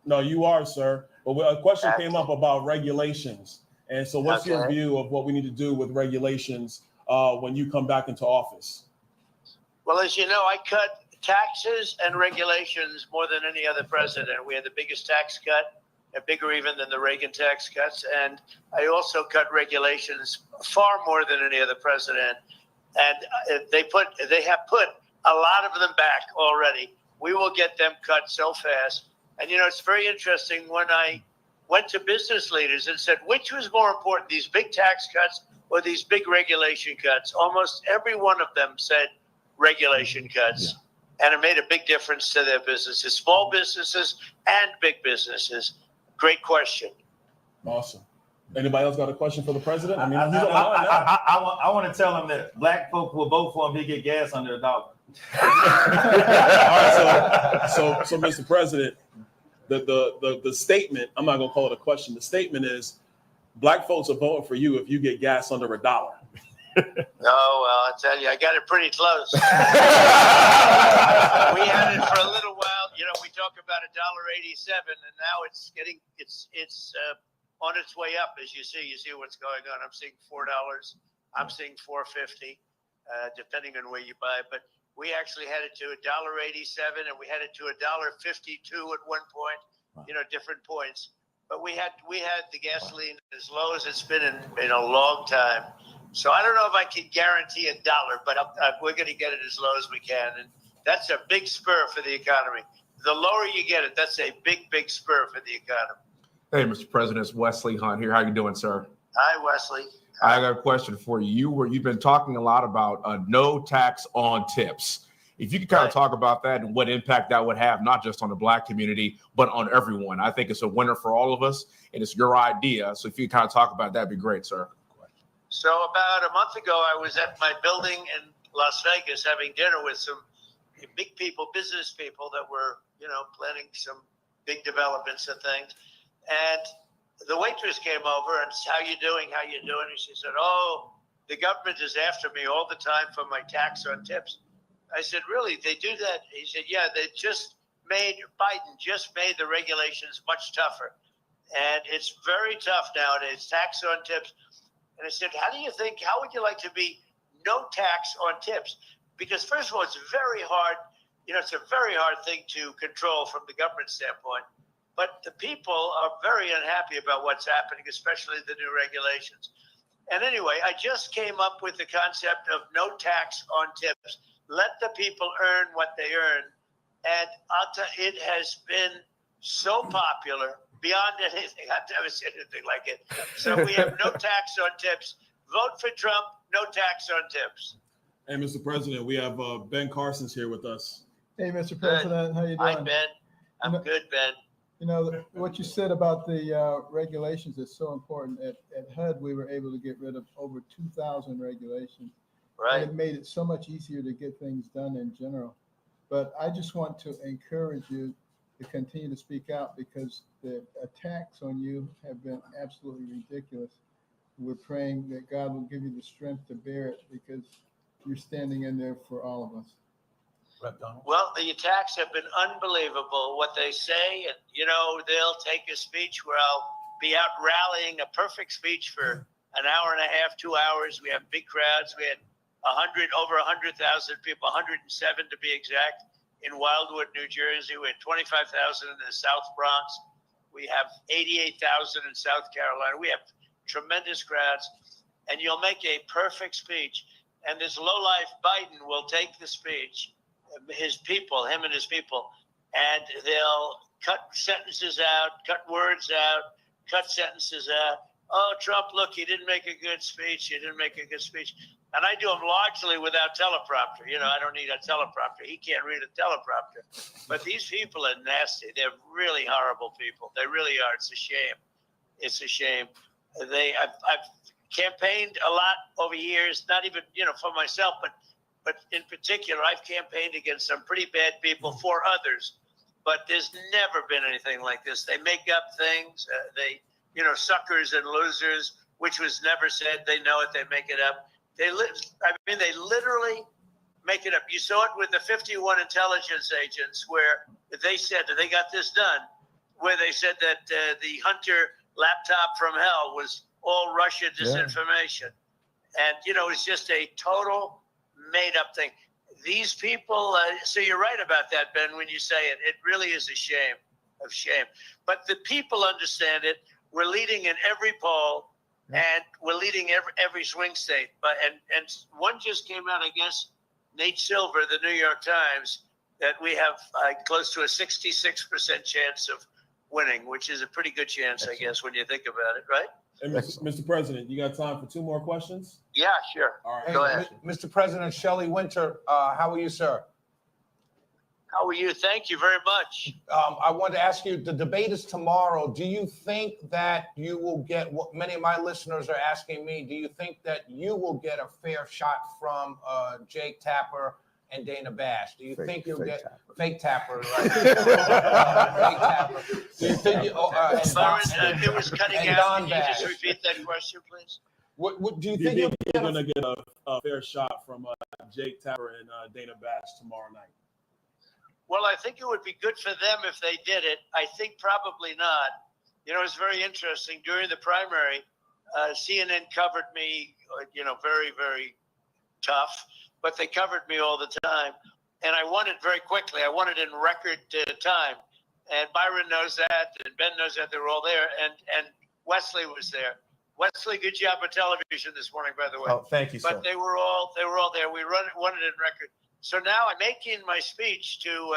No, you are, sir. But a question came up about regulations. And so what's your view of what we need to do with regulations when you come back into office? Well, as you know, I cut taxes and regulations more than any other president. We had the biggest tax cut, bigger even than the Reagan tax cuts. And I also cut regulations far more than any other president. And they have put a lot of them back already. We will get them cut so fast. And, it's very interesting when went to business leaders and said, which was more important, these big tax cuts or these big regulation cuts? Almost every one of them said regulation cuts. Yeah. And it made a big difference to their businesses, small businesses and big businesses. Great question. Awesome. Anybody else got a question for the president? I mean, I want to tell him that black folk will vote for him. He get gas under $1. All right, so Mr. President, the statement, I'm not gonna call it a question. The statement is, black folks are voting for you if you get gas under $1. Oh, well, I tell you, I got it pretty close. We had it for a little while. You know, we talk about $1.87, and now it's on its way up. As you see what's going on. I'm seeing $4. I'm seeing $4.50, depending on where you buy. But we actually had it to $1.87, and we had it to $1.52 at one point. You know, different points. But we had the gasoline as low as it's been in a long time. So I don't know if I can guarantee $1, but we're going to get it as low as we can, and that's a big spur for the economy. The lower you get it, that's a big spur for the economy. Hey, Mr. President, it's Wesley Hunt here. How you doing, sir? Hi, Wesley. I got a question for you. You've been talking a lot about no tax on tips. If you could kind of talk about that and what impact that would have, not just on the black community, but on everyone. I think it's a winner for all of us, and it's your idea. So if you could kind of talk about that, that'd be great, sir. So about a month ago, I was at my building in Las Vegas having dinner with some big people, business people that were, you know, planning some big developments and things. And the waitress came over and said, how you doing? And she said, oh, the government is after me all the time for my tax on tips. I said, really? They do that? He said, yeah, Biden just made the regulations much tougher. And it's very tough nowadays, tax on tips. And I said, how would you like to be no tax on tips? Because first of all, it's very hard. You know, it's a very hard thing to control from the government standpoint. But the people are very unhappy about what's happening, especially the new regulations. And anyway, I just came up with the concept of no tax on tips. Let the people earn what they earn. And it has been so popular beyond anything. I've never seen anything like it. So we have no tax on tips. Vote for Trump, no tax on tips. Hey, Mr. President, we have Ben Carson's here with us. Hey, Mr. President, how you doing? Hi, Ben. I'm good, Ben. You know, what you said about the regulations is so important. At HUD, we were able to get rid of over 2,000 regulations. Right. And it made it so much easier to get things done in general. But I just want to encourage you to continue to speak out, because the attacks on you have been absolutely ridiculous. We're praying that God will give you the strength to bear it, because you're standing in there for all of us. Well, the attacks have been unbelievable. What they say, and you know, they'll take a speech where I'll be out rallying, a perfect speech for an hour and a half, 2 hours. We have big crowds. We had over 100,000 people, 107 to be exact, in Wildwood, New Jersey. We had 25,000 in the South Bronx. We have 88,000 in South Carolina. We have tremendous crowds, and you'll make a perfect speech. And this lowlife Biden will take the speech, him and his people, and they'll cut sentences out, cut words out, cut sentences out. Oh, Trump, look, he didn't make a good speech. And I do them largely without teleprompter. You know, I don't need a teleprompter. He can't read a teleprompter. But these people are nasty. They're really horrible people. They really are. It's a shame. It's a shame. I've campaigned a lot over years, not even, you know, for myself, but in particular, I've campaigned against some pretty bad people for others. But there's never been anything like this. They make up things. Suckers and losers, which was never said. They know it. They make it up. They literally make it up. You saw it with the 51 intelligence agents, where they said that they got this done, where they said that the Hunter laptop from hell was all Russia disinformation. Yeah. And, you know, it's just a total made up thing. These people, so you're right about that, Ben, when you say it. It really is a shame. But the people understand it. We're leading in every poll. And we're leading every swing state. But and one just came out, I guess, Nate Silver, the New York Times, that we have close to a 66% chance of winning, which is a pretty good chance, I guess, when you think about it, right? And Mr. President, you got time for 2 more questions? Yeah, sure. All right. Hey, Go ahead. Mr. President Shelley Winter, how are you, sir? How are you? Thank you very much. I wanted to ask you, the debate is tomorrow. Do you think that you will get what many of my listeners are asking me? Do you think that you will get a fair shot from Jake Tapper and Dana Bash? Do you think you'll get fake Tapper? Right? Fake Tapper. Do you think you? Byron, it was cutting and out. Don Can you just Bash. repeat that question, please? What do you Do you think you'll think you're going to get a fair shot from Jake Tapper and Dana Bash tomorrow night? Well, I think it would be good for them if they did it. I think probably not. You know, it's very interesting. During the primary, CNN covered me, very, very tough, but they covered me all the time. And I won it very quickly. I won it in record time. And Byron knows that, and Ben knows that. They were all there. And Wesley was there. Wesley, good job on television this morning, by the way. Oh, thank you, sir. But they were all there. We won it in record. So now I'm making my speech to,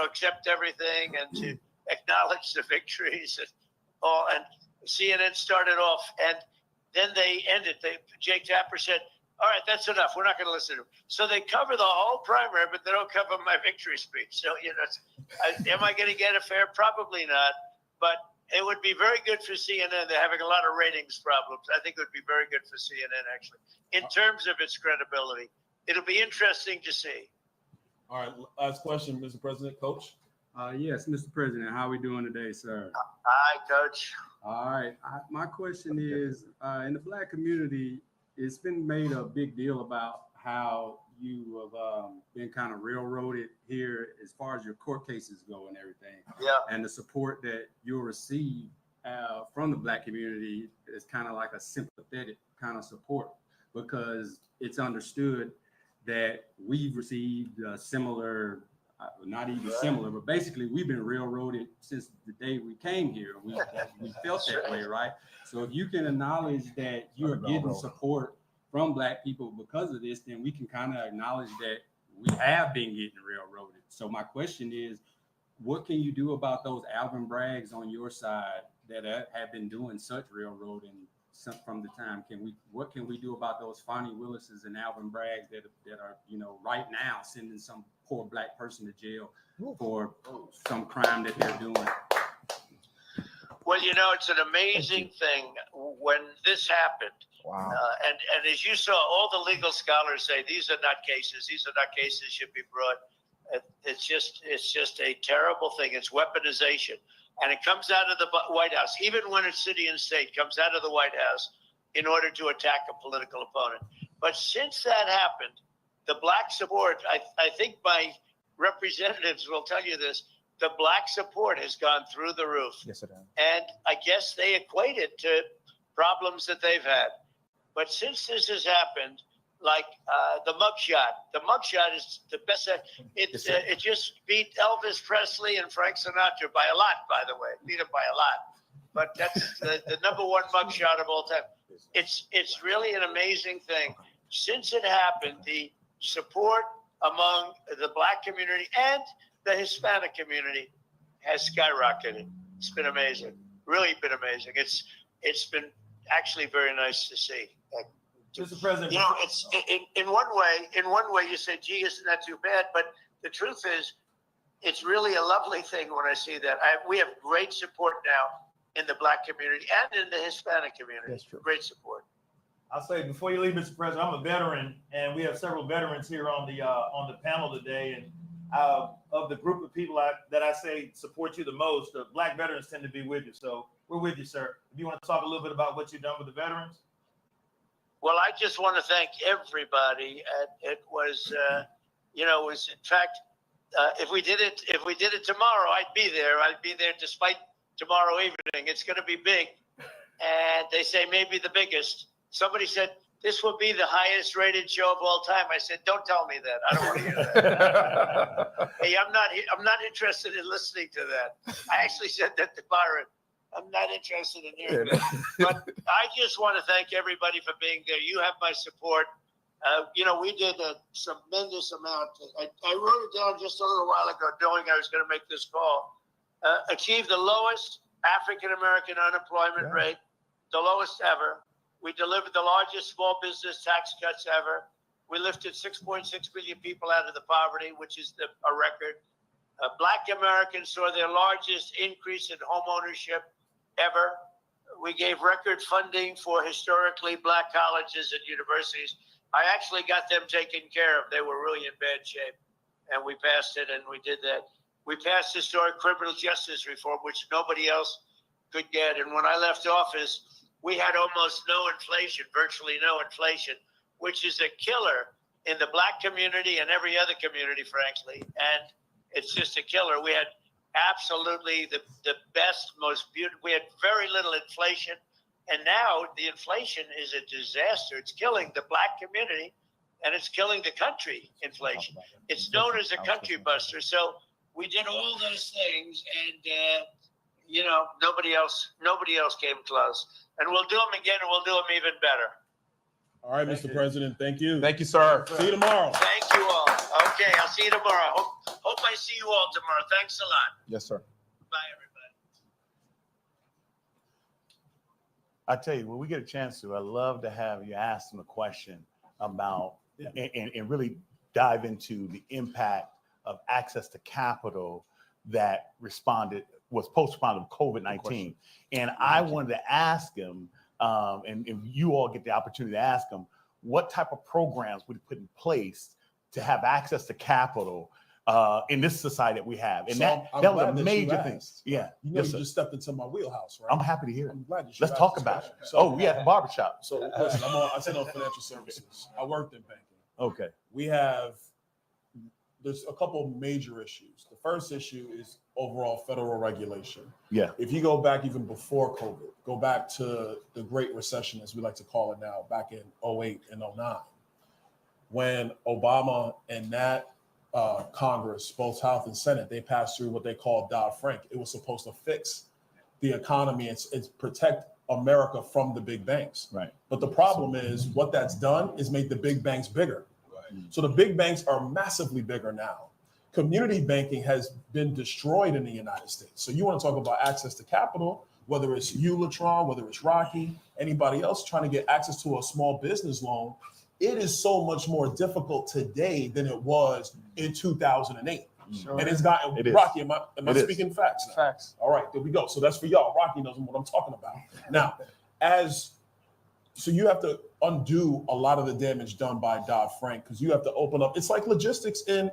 accept everything and to acknowledge the victories and all. And CNN started off, and then they ended. Jake Tapper said, "All right, that's enough. We're not going to listen to him." So they cover the whole primary, but they don't cover my victory speech. So am I going to get a fair? Probably not. But it would be very good for CNN. They're having a lot of ratings problems. I think it would be very good for CNN, actually, in terms of its credibility. It'll be interesting to see. All right, last question, Mr. President. Coach? Yes, Mr. President, how are we doing today, sir? Hi, Coach. All right. My question is, in the Black community, it's been made a big deal about how you have been kind of railroaded here as far as your court cases go and everything. Yeah. And the support that you'll receive from the Black community is kind of like a sympathetic kind of support, because it's understood that we've received similar, not even similar, but basically we've been railroaded since the day we came here. We felt that way, right? So if you can acknowledge that you're getting support from Black people because of this, then we can kind of acknowledge that we have been getting railroaded. So my question is, what can you do about those Alvin Braggs on your side that have been doing such railroading from the time? What can we do about those Fonnie Willises and Alvin Braggs that are right now sending some poor Black person to jail for some crime that they're doing? Well, it's an amazing thing when this happened. Wow. And as you saw, all the legal scholars say these are not cases. These are not cases should be brought. It's just a terrible thing. It's weaponization. And it comes out of the White House, even when it's city and state, comes out of the White House in order to attack a political opponent. But since that happened, the Black support, I think my representatives will tell you this, the Black support has gone through the roof. Yes, it has. And I guess they equate it to problems that they've had. But since this has happened, like the mugshot is the best. It just beat Elvis Presley and Frank Sinatra by a lot, by the way. Beat it by a lot. But that's the number one mugshot of all time. It's really an amazing thing. Since it happened, the support among the Black community and the Hispanic community has skyrocketed. It's been amazing. Really been amazing. It's been actually very nice to see. Mr. President, It's in one way you say, gee, isn't that too bad? But the truth is, it's really a lovely thing when I see that. We have great support now in the Black community and in the Hispanic community. That's true. Great support. I'll say before you leave, Mr. President, I'm a veteran, and we have several veterans here on the panel today. And of the group of people that I say support you the most, the Black veterans tend to be with you. So we're with you, sir. If you want to talk a little bit about what you've done with the veterans. Well, I just want to thank everybody. It was, in fact, if we did it tomorrow, I'd be there. I'd be there despite tomorrow evening. It's going to be big, and they say maybe the biggest. Somebody said this will be the highest rated show of all time. I said, don't tell me that. I don't want to hear that. Hey, I'm not interested in listening to that. I actually said that to Byron. I'm not interested in hearing that. But I just want to thank everybody for being there. You have my support. We did a tremendous amount. I wrote it down just a little while ago, knowing I was going to make this call. achieved the lowest African-American unemployment rate, the lowest ever. We delivered the largest small business tax cuts ever. We lifted 6.6 million people out of the poverty, which is a record. Black Americans saw their largest increase in home ownership ever. We gave record funding for historically black colleges and universities. I actually got them taken care of. They were really in bad shape. And we passed it, and we did that. We passed historic criminal justice reform, which nobody else could get. And when I left office, we had almost no inflation, virtually no inflation, which is a killer in the black community and every other community, frankly. And it's just a killer. We had absolutely the best, most beautiful, we had very little inflation. And now the inflation is a disaster. It's killing the black community and it's killing the country, inflation. It's known as a country buster. So we did all those things and, you know, nobody else came close. And we'll do them again and we'll do them even better. All right, Mr. President, thank you. Thank you, sir. See you tomorrow. Thank you all. Okay, I'll see you tomorrow. Hope I see you all tomorrow. Thanks a lot. Yes, sir. Bye, everybody. I tell you, when we get a chance to, I love to have you ask them a question about and really dive into the impact of access to capital that was post-responded to COVID-19. And I wanted to ask him, and if you all get the opportunity to ask him, what type of programs would he put in place to have access to capital in this society that we have? And So that was a major thing. Yeah. You know, you just stepped into my wheelhouse, right? I'm happy to hear it. I'm glad you Let's asked talk this about question. it. So, We at the barbershop. So listen, I sit on financial services. I worked in banking. Okay. There's a couple of major issues. The first issue is overall federal regulation. Yeah. If you go back even before COVID, go back to the Great Recession, as we like to call it now, back in 08 and 09, when Obama and that Congress, both House and Senate, they passed through what they called Dodd-Frank. It was supposed to fix the economy and protect America from the big banks. Right. But the problem is what that's done is make the big banks bigger. So the big banks are massively bigger now. Community banking has been destroyed in the United States. So you want to talk about access to capital, whether it's you, Latron, whether it's Rocky, anybody else trying to get access to a small business loan, it is so much more difficult today than it was in 2008. Sure. And it's gotten, Rocky, am I speaking facts now? Facts. All right, there we go. So that's for y'all. Rocky knows what I'm talking about. Now, so you have to undo a lot of the damage done by Dodd-Frank because you have to open up. It's like logistics in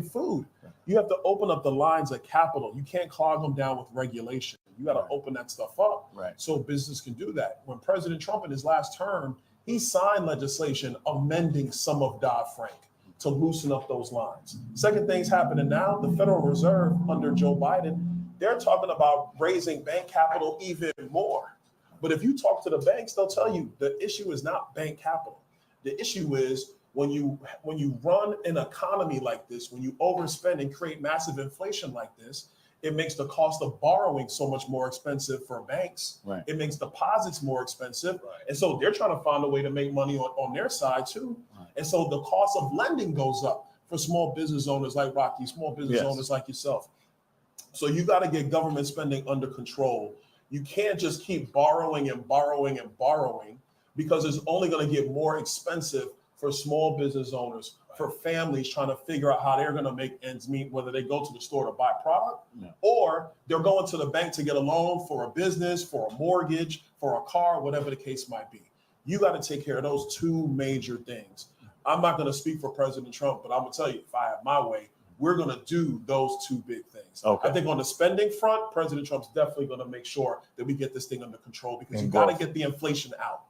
food. You have to open up the lines of capital. You can't clog them down with regulation. You got to open that stuff up so business can do that. When President Trump in his last term, he signed legislation amending some of Dodd-Frank to loosen up those lines. Second thing's happening now, the Federal Reserve under Joe Biden, they're talking about raising bank capital even more. But if you talk to the banks, they'll tell you the issue is not bank capital. The issue is when you run an economy like this, when you overspend and create massive inflation like this, it makes the cost of borrowing so much more expensive for banks. Right. It makes deposits more expensive. And so they're trying to find a way to make money on their side too. And so the cost of lending goes up for small business owners like Rocky, small business owners like yourself. So you got to get government spending under control. You can't just keep borrowing and borrowing and borrowing because it's only going to get more expensive for small business owners, for families trying to figure out how they're going to make ends meet, whether they go to the store to buy product or they're going to the bank to get a loan for a business, for a mortgage, for a car, whatever the case might be. You got to take care of those two major things. I'm not going to speak for President Trump, but I'm going to tell you, if I have my way, we're going to do those two big things. I think on the spending front, President Trump's definitely going to make sure that we get this thing under control because you got to get the inflation out.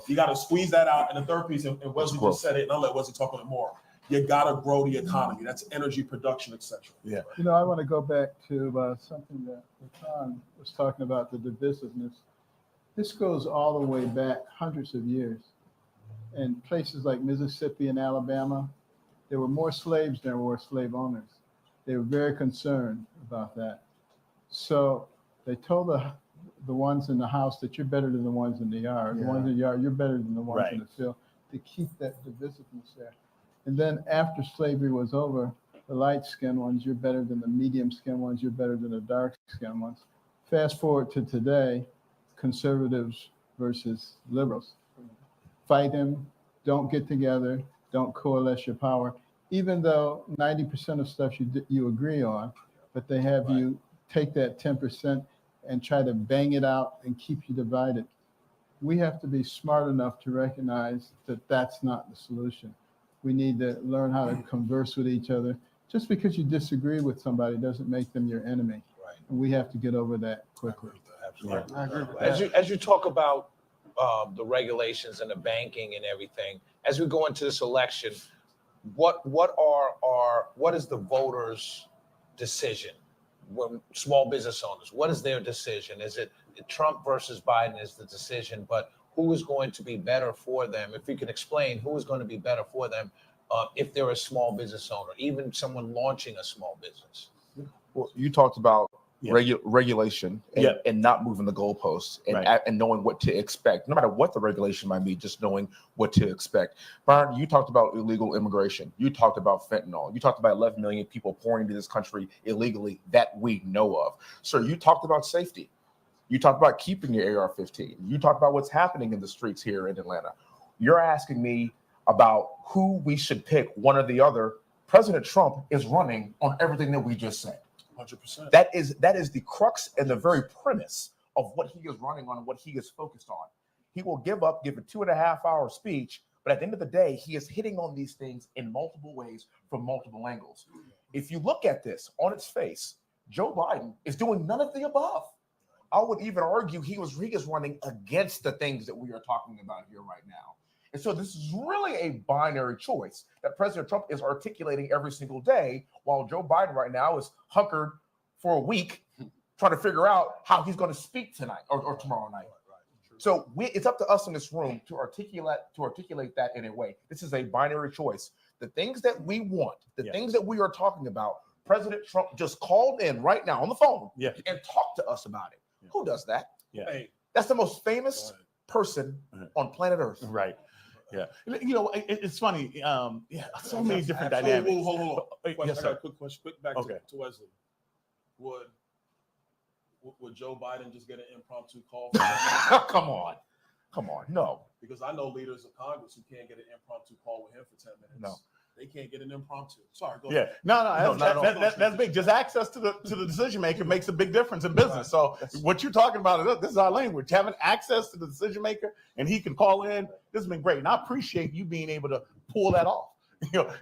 You got to squeeze that out. And the third piece, and Wesley just said it, and I'll let Wesley talk on it more. You got to grow the economy. That's energy production, etc. Yeah. You know, I want to go back to something that Latron was talking about, the divisiveness. This goes all the way back hundreds of years. In places like Mississippi and Alabama, there were more slaves than there were slave owners. They were very concerned about that. So they told the ones in the house that you're better than the ones in the yard. The ones in the yard, you're better than the ones in the field, to keep that divisiveness there. And then after slavery was over, the light-skinned ones, you're better than the medium-skinned ones, you're better than the dark-skinned ones. Fast forward to today, conservatives versus liberals. Fighting, don't get together, don't coalesce your power, even though 90% of stuff you agree on, but they have you take that 10% and try to bang it out and keep you divided. We have to be smart enough to recognize that that's not the solution. We need to learn how to converse with each other. Just because you disagree with somebody doesn't make them your enemy. Right. And we have to get over that quickly. Absolutely. I agree with that. As you talk about the regulations and the banking and everything, as we go into this election, what is the voters' decision? When small business owners, what is their decision? Is it Trump versus Biden is the decision, but who is going to be better for them? If you can explain who is going to be better for them if they're a small business owner, even someone launching a small business. Well, you talked about regulation and not moving the goalposts and knowing what to expect, no matter what the regulation might be, just knowing what to expect. Byron, you talked about illegal immigration. You talked about fentanyl. You talked about 11 million people pouring into this country illegally that we know of. Sir, you talked about safety. You talked about keeping your AR-15. You talked about what's happening in the streets here in Atlanta. You're asking me about who we should pick, one or the other. President Trump is running on everything that we just said. 100%. That is the crux and the very premise of what he is running on and what he is focused on. He will give a 2.5-hour speech, but at the end of the day, he is hitting on these things in multiple ways from multiple angles. If you look at this on its face, Joe Biden is doing none of the above. I would even argue he is running against the things that we are talking about here right now. And so this is really a binary choice that President Trump is articulating every single day, while Joe Biden right now is hunkered for a week trying to figure out how he's going to speak tonight or tomorrow night. So it's up to us in this room to articulate that in a way. This is a binary choice. The things that we want, things that we are talking about, President Trump just called in right now on the phone and talked to us about it. Who does that? Hey, that's the most famous person on planet Earth. Right. Yeah. You know, it's funny. So many different dynamics. Hold on. Yes, I got sir. a quick question. Quick back to Wesley. Would Joe Biden just get an impromptu call? Come on. No. Because I know leaders of Congress who can't get an impromptu call with him for 10 minutes. No. They can't get an impromptu. Sorry, go ahead. That's big. Just access to the decision maker makes a big difference in business. So what you're talking about, this is our language. Having access to the decision maker and he can call in. This has been great, and I appreciate you being able to pull that off. You know,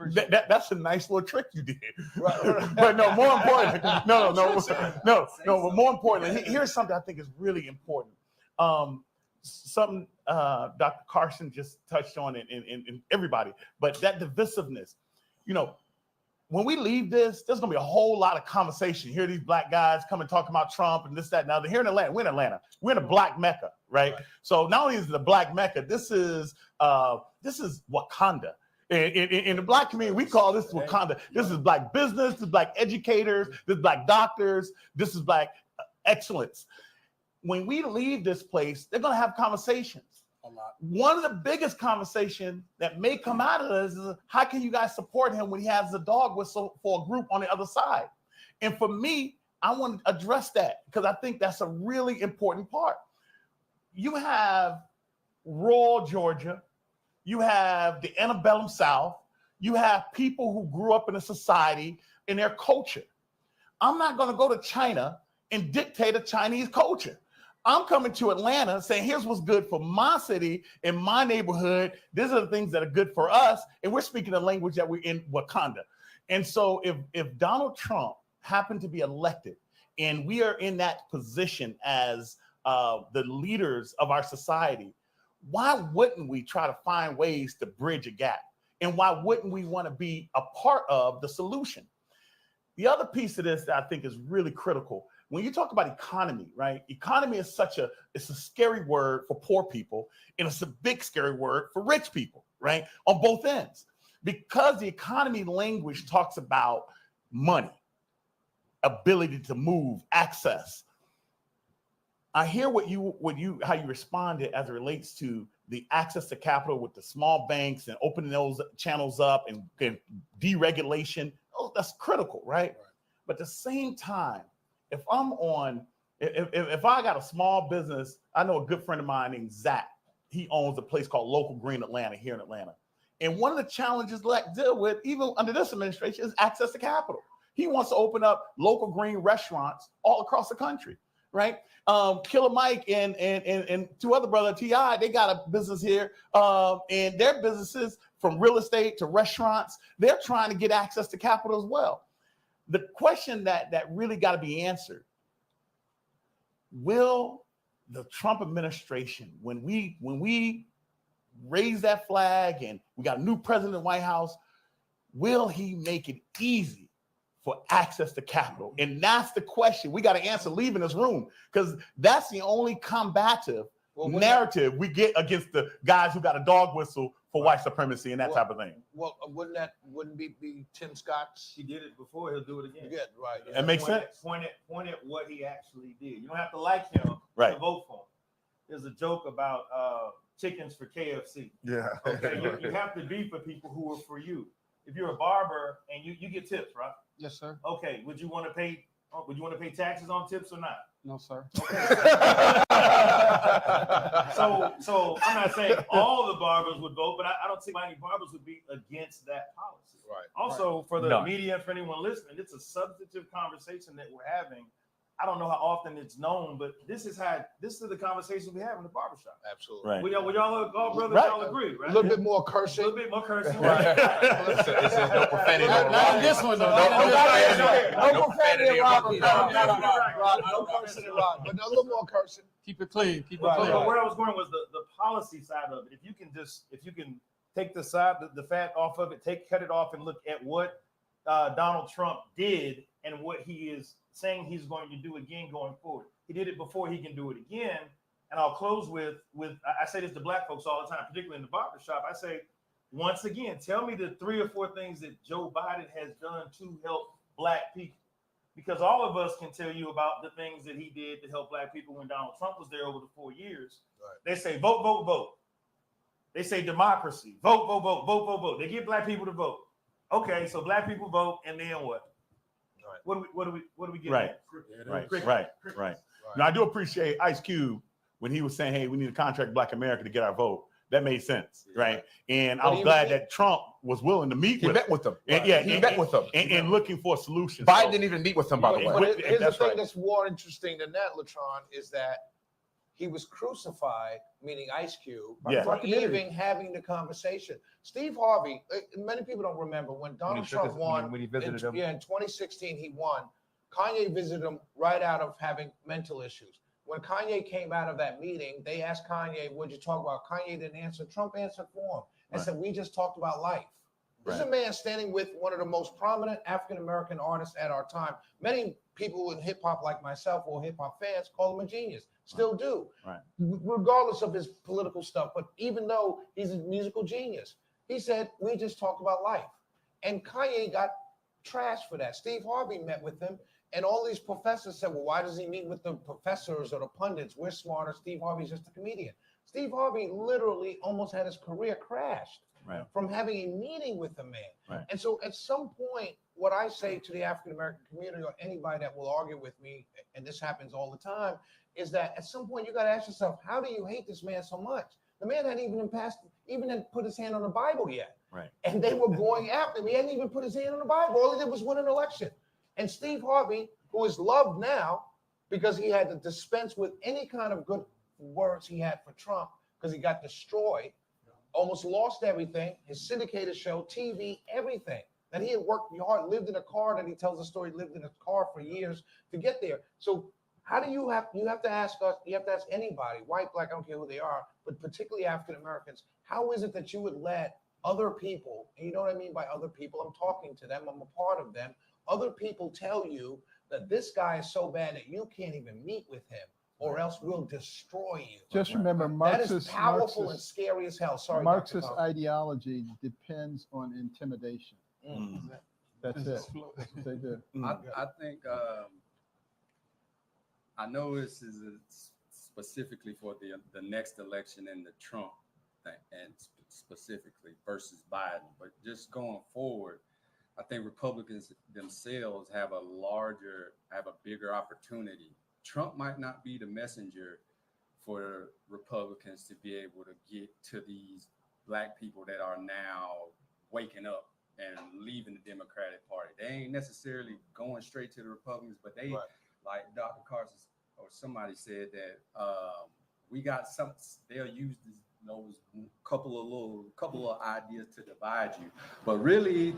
that's a nice little trick you did. But no, more importantly, but more importantly, here's something I think is really important. Something Dr. Carson just touched on in everybody, but that divisiveness, you know, when we leave this, there's going to be a whole lot of conversation. Here, these black guys come and talk about Trump and this, that, and the other. Here in Atlanta, we're in a black Mecca, right? So not only is it a black Mecca, this is Wakanda. In the black community, we call this Wakanda. This is black business, this is black educators, this is black doctors, this is black excellence. When we leave this place, they're going to have conversations. A lot. One of the biggest conversations that may come out of this is how can you guys support him when he has a dog whistle for a group on the other side? And for me, I want to address that because I think that's a really important part. You have rural Georgia, you have the antebellum South, you have people who grew up in a society in their culture. I'm not going to go to China and dictate a Chinese culture. I'm coming to Atlanta saying, here's what's good for my city and my neighborhood. These are the things that are good for us. And we're speaking the language that we're in Wakanda. And so if Donald Trump happened to be elected and we are in that position as the leaders of our society, why wouldn't we try to find ways to bridge a gap? And why wouldn't we want to be a part of the solution? The other piece of this that I think is really critical, when you talk about economy, right? Economy is it's a scary word for poor people, and it's a big scary word for rich people, right? On both ends. Because the economy language talks about money, ability to move, access. I hear how you responded as it relates to the access to capital with the small banks and opening those channels up and deregulation. that's critical, right? But at the same time, if I'm on, if I got a small business, I know a good friend of mine named Zach. He owns a place called Local Green Atlanta here in Atlanta. And one of the challenges Black deal with, even under this administration, is access to capital. He wants to open up local green restaurants all across the country, right? Killer Mike and two other brothers, T.I., they got a business here, and their businesses, from real estate to restaurants, they're trying to get access to capital as well. The question that really got to be answered: will the Trump administration, when we raise that flag and we got a new president in the White House, will he make it easy for access to capital? And that's the question we got to answer leaving this room, because that's the only combative narrative we get against the guys who got a dog whistle for white supremacy and that type of thing. Well, wouldn't be Tim Scott's? He did it before. He'll do it again. Yeah, right. That makes sense. Point at what he actually did. You don't have to like him to vote for him. There's a joke about chickens for KFC. Yeah. Okay. You have to be for people who are for you. If you're a barber and you get tips, right? Yes, sir. Okay. Would you want to pay taxes on tips or not? No, sir. So I'm not saying all the barbers would vote, but I don't see why any barbers would be against that policy. Right. Also, for the No. media, for anyone listening, it's a substantive conversation that we're having. I don't know how often it's known, but this is the conversation we have in the barbershop. Absolutely. Right. We all brothers, Right. y'all agree, right? A little bit more A cursing. little bit more cursing. Right. It's a no profanity. Not this one, though. No profanity, Robert. No No cursing, Robert. But a little more cursing. Keep it clean. Keep it Right. clean. But where I was going was the policy side of it. If you can take the fat off of it, cut it off and look at what Donald Trump did and what he is saying he's going to do again going forward. He did it before, he can do it again. And I'll close with I say this to Black folks all the time, particularly in the barbershop. I say, once again, tell me the 3 or 4 things that Joe Biden has done to help Black people. Because all of us can tell you about the things that he did to help Black people when Donald Trump was there over the 4 years. Right. They say vote, vote, vote. They say democracy. Vote, vote, vote, vote, vote, vote. They get Black people to vote. Okay, so Black people vote, and then what? Right. What do we get? Right. Now, I do appreciate Ice Cube when he was saying, "Hey, we need to contract Black America to get our vote." That made sense, right? And I was glad that Trump was willing to meet He met with them. And, he met with them and looking for a solution. Biden didn't even meet with them, by the way. But here's the thing right. that's more interesting than that, Latron, is that he was crucified, meaning Ice Cube, for even having the conversation. Steve Harvey, many people don't remember when Donald Trump won. When he visited him. Yeah, in 2016, he won. Kanye visited him right out of having mental issues. When Kanye came out of that meeting, they asked Kanye, what'd you talk about? Kanye didn't answer. Trump answered for him and said, we just talked about life. This is a man standing with one of the most prominent African-American artists at our time. Many people in hip hop like myself or hip hop fans call him a genius, still do, regardless of his political stuff. But even though he's a musical genius, he said, we just talk about life. And Kanye got trashed for that. Steve Harvey met with him, and all these professors said, well, why does he meet with the professors or the pundits? We're smarter. Steve Harvey's just a comedian. Steve Harvey literally almost had his career crashed from having a meeting with the man. And so at some point, what I say to the African-American community or anybody that will argue with me, and this happens all the time, is that at some point you got to ask yourself, how do you hate this man so much? The man hadn't even put his hand on the Bible yet. And they were going after him. He hadn't even put his hand on the Bible. All he did was win an election. And Steve Harvey, who is loved now because he had to dispense with any kind of good words he had for Trump because he got destroyed, almost lost everything, his syndicated show, TV, everything. That he had worked hard, lived in a car, that he tells the story, lived in a car for years to get there. So how do you have to ask us, you have to ask anybody, white, black, I don't care who they are, but particularly African Americans, how is it that you would let other people, and you know what I mean by other people, I'm talking to them, I'm a part of them, other people tell you that this guy is so bad that you can't even meet with him or else we'll destroy you. Just remember, that is powerful and scary as hell. Sorry, Marxist ideology depends on intimidation. That's it. That's what they do. I think I know this is specifically for the next election and the Trump thing, and specifically versus Biden, but just going forward, I think Republicans themselves have a bigger opportunity. Trump might not be the messenger for Republicans to be able to get to these Black people that are now waking up and leaving the Democratic Party. They ain't necessarily going straight to the Republicans, but they, like Dr. Carson or somebody said that we got some. They'll use those couple of ideas to divide you, but really,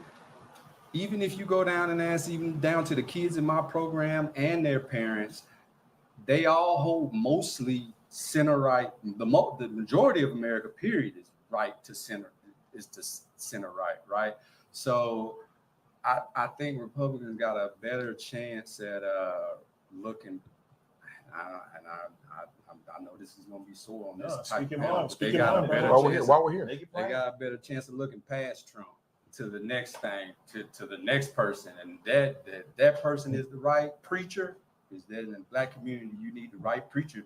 even if you go down and ask, even down to the kids in my program and their parents, they all hold mostly center right. The majority of America, period, is right to center, right? So I think Republicans got a better chance at looking. I know this is going to be sore on this type panel, but they got a better chance. While we're here, they got a better chance of looking past Trump to the next thing, to the next person, and that person is the right preacher. Is that in the Black community, you need the right preacher.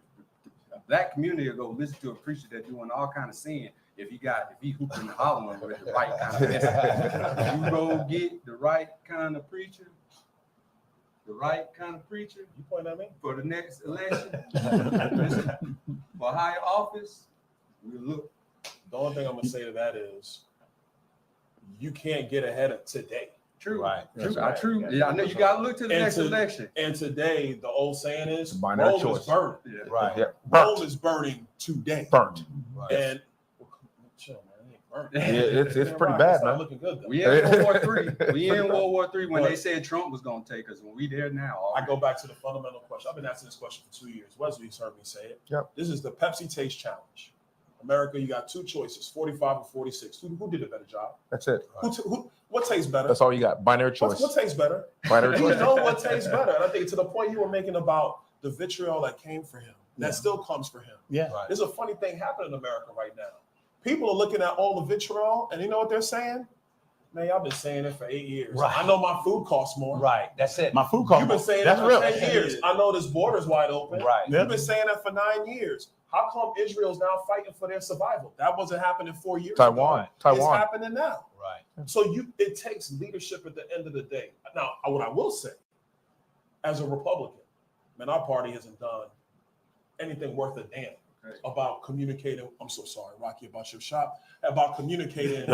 A Black community will go listen to a preacher that's doing all kind of sin. If he hooping and hollering with the right kind of message, you go get the right kind of preacher. The right kind of preacher. You point at me for the next election. For higher office, we look. The only thing I'm gonna say to that is, you can't get ahead of today. True. Right. True. Yeah, I know you got to look to the next election. And today, the old saying is, binary Rome choice. is burning. Yeah. Right. Yeah. Rome is burning today. Burnt. Right. And chill, man. It ain't burning. Yeah, it's pretty Right. bad, It's not man. looking good though. We in World War III. We in World War III when they said Trump was going to take us. When we there now. I go back to the fundamental question. I've been asking this question for 2 years. Wesley's heard me say it. Yep. This is the Pepsi Taste Challenge. America, you got two choices, 45 or 46. Who did a better job? That's it. What tastes better? That's all you got. Binary choice. What tastes better? Binary We choice. know what tastes better. And I think to the point you were making about the vitriol that came for him, that still comes for him. Yeah. Right. There's a funny thing happening in America right now. People are looking at all the vitriol, and you know what they're saying? Man, y'all been saying it for 8 years. Right. I know my food costs more. Right. That's it. My food costs. You've been saying That's it for real. 10 years. I know this border's wide open. Right. You've been saying that for 9 years. How come Israel's now fighting for their survival? That wasn't happening 4 years ago. It's happening now. Right. So it takes leadership at the end of the day. Now, what I will say, as a Republican, man, our party hasn't done anything worth a damn about communicating. I'm so sorry, Rocky, about your shop. About communicating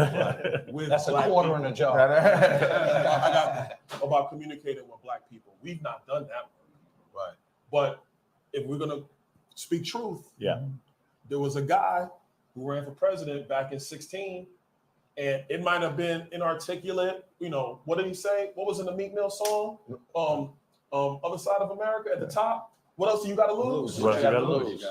with That's Black a quarter people. in a jar. I got about communicating with Black people. We've not done that work. Right. But if we're gonna speak truth, Yeah. there was a guy who ran for president back in 16, and it might have been inarticulate. You know, what did he say? What was in the Meat Mill song? Other side of America at the top. What else do you got to lose? What else you gotta lose?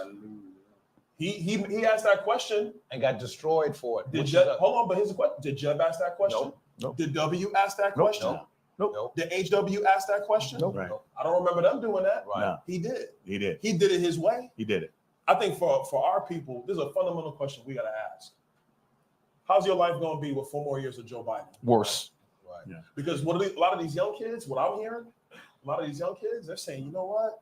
He asked that question And got destroyed for it. Did Jeb, hold on, but here's the question. Did Jeb ask that question? Nope. Did W ask that question? Nope. Did HW ask that question? Nope. Right. I don't remember them doing that. Right. No. He did. He did. He did it his way. He did it. I think for our people, there's a fundamental question we got to ask. How's your life going to be with 4 more years of Joe Biden? Worse. Right. Yeah. Because a lot of these young kids, what I'm hearing, a lot of these young kids, they're saying, you know what?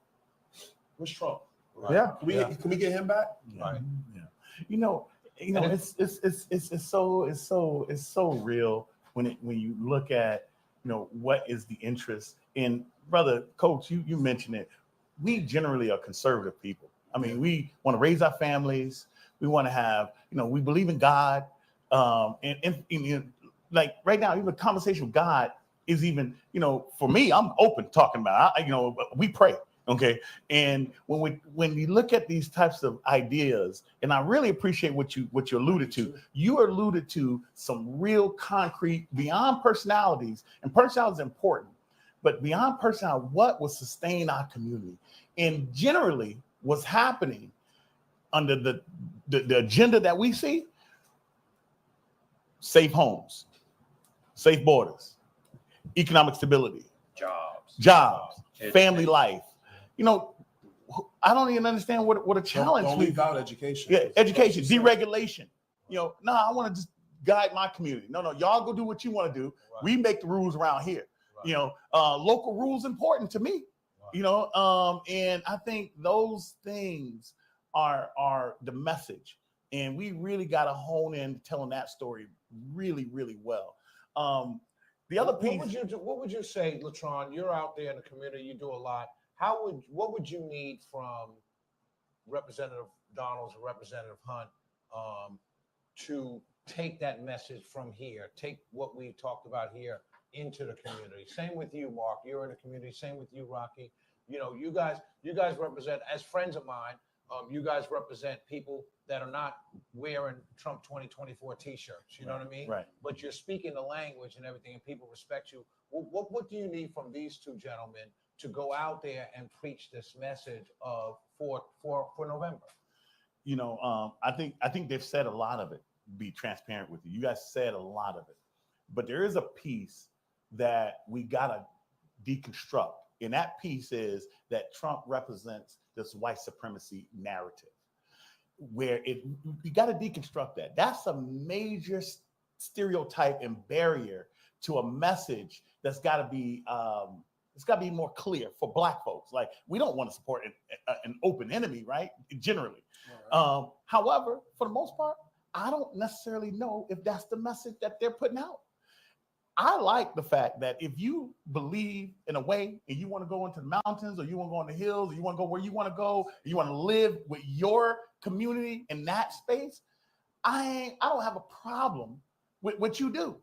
Where's Trump? Right. Yeah. Can we get him back? Right. Yeah. You know, it's so real when you look at, you know, what is the interest in, brother Coach, you mentioned it. We generally are conservative people. I mean, we want to raise our families. We want to have, you know, we believe in God. And you know, like right now, even the conversation with God is even, you know, for me, I'm open talking about, you know, we pray. Okay. And when we look at these types of ideas, and I really appreciate what you alluded to, you alluded to some real concrete beyond personalities, and personality is important, but beyond personality, what will sustain our community? And generally what's happening under the agenda that we see, safe homes, safe borders, economic stability, jobs, family life. You know, I don't even understand what a challenge. Don't leave out education. Yeah, education, deregulation. You know, no, I want to just guide my community. No, y'all go do what you want to do. Right. We make the rules around here. Right. You know, local rules important to me. Right. You know, and I think those things are the message, and we really got to hone in telling that story really, really well. The other What piece. would you do? What would you say, Latron? You're out there in the community. You do a lot. What would you need from Representative Donalds and Representative Hunt to take that message from here, take what we talked about here into the community? Same with you, Mark. You're in the community. Same with you, Rocky. You know, you guys represent, as friends of mine, you guys represent people that are not wearing Trump 2024 t-shirts. You know what I mean? Right. But you're speaking the language and everything, and people respect you. What do you need from these two gentlemen to go out there and preach this message of for November? You know, I think they've said a lot of it. Be transparent with you. You guys said a lot of it, but there is a piece that we gotta deconstruct, and that piece is that Trump represents this white supremacy narrative, where we got to deconstruct that. That's a major stereotype and barrier to a message that's got to be it's got to be more clear for Black folks. Like, we don't want to support an open enemy, right? Generally. Right. However, for the most part, I don't necessarily know if that's the message that they're putting out. I like the fact that if you believe in a way and you want to go into the mountains, or you want to go in the hills, or you want to go where you want to go, you want to live with your community in that space, I don't have a problem with what you do.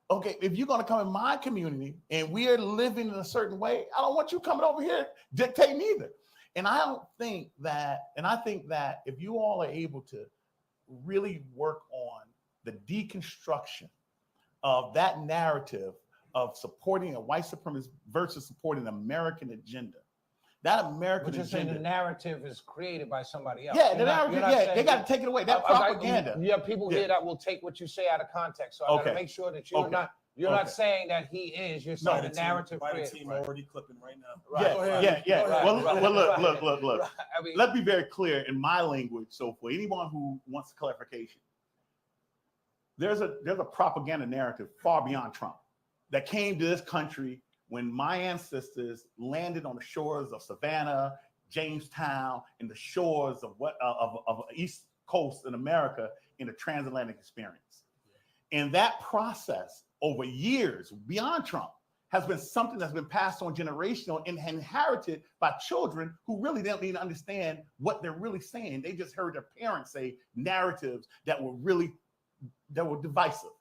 Okay, if you're going to come in my community and we are living in a certain way, I don't want you coming over here dictating either. And I think that if you all are able to really work on the deconstruction of that narrative of supporting a white supremacist versus supporting an American agenda. That American agenda. Saying the narrative is created by somebody else. Yeah, they got to take it away. That propaganda. You have people here that will take what you say out of context. So I got to make sure that you're not saying that he is. You're saying the narrative. The team already clipping right now. Right. Yeah. Well, look. I mean, let's be very clear in my language. So for anyone who wants clarification, there's a propaganda narrative far beyond Trump that came to this country when my ancestors landed on the shores of Savannah, Jamestown, and the shores of East Coast in America in the transatlantic experience. And that process over years beyond Trump has been something that's been passed on generational and inherited by children who really don't even understand what they're really saying. They just heard their parents say narratives that were divisive.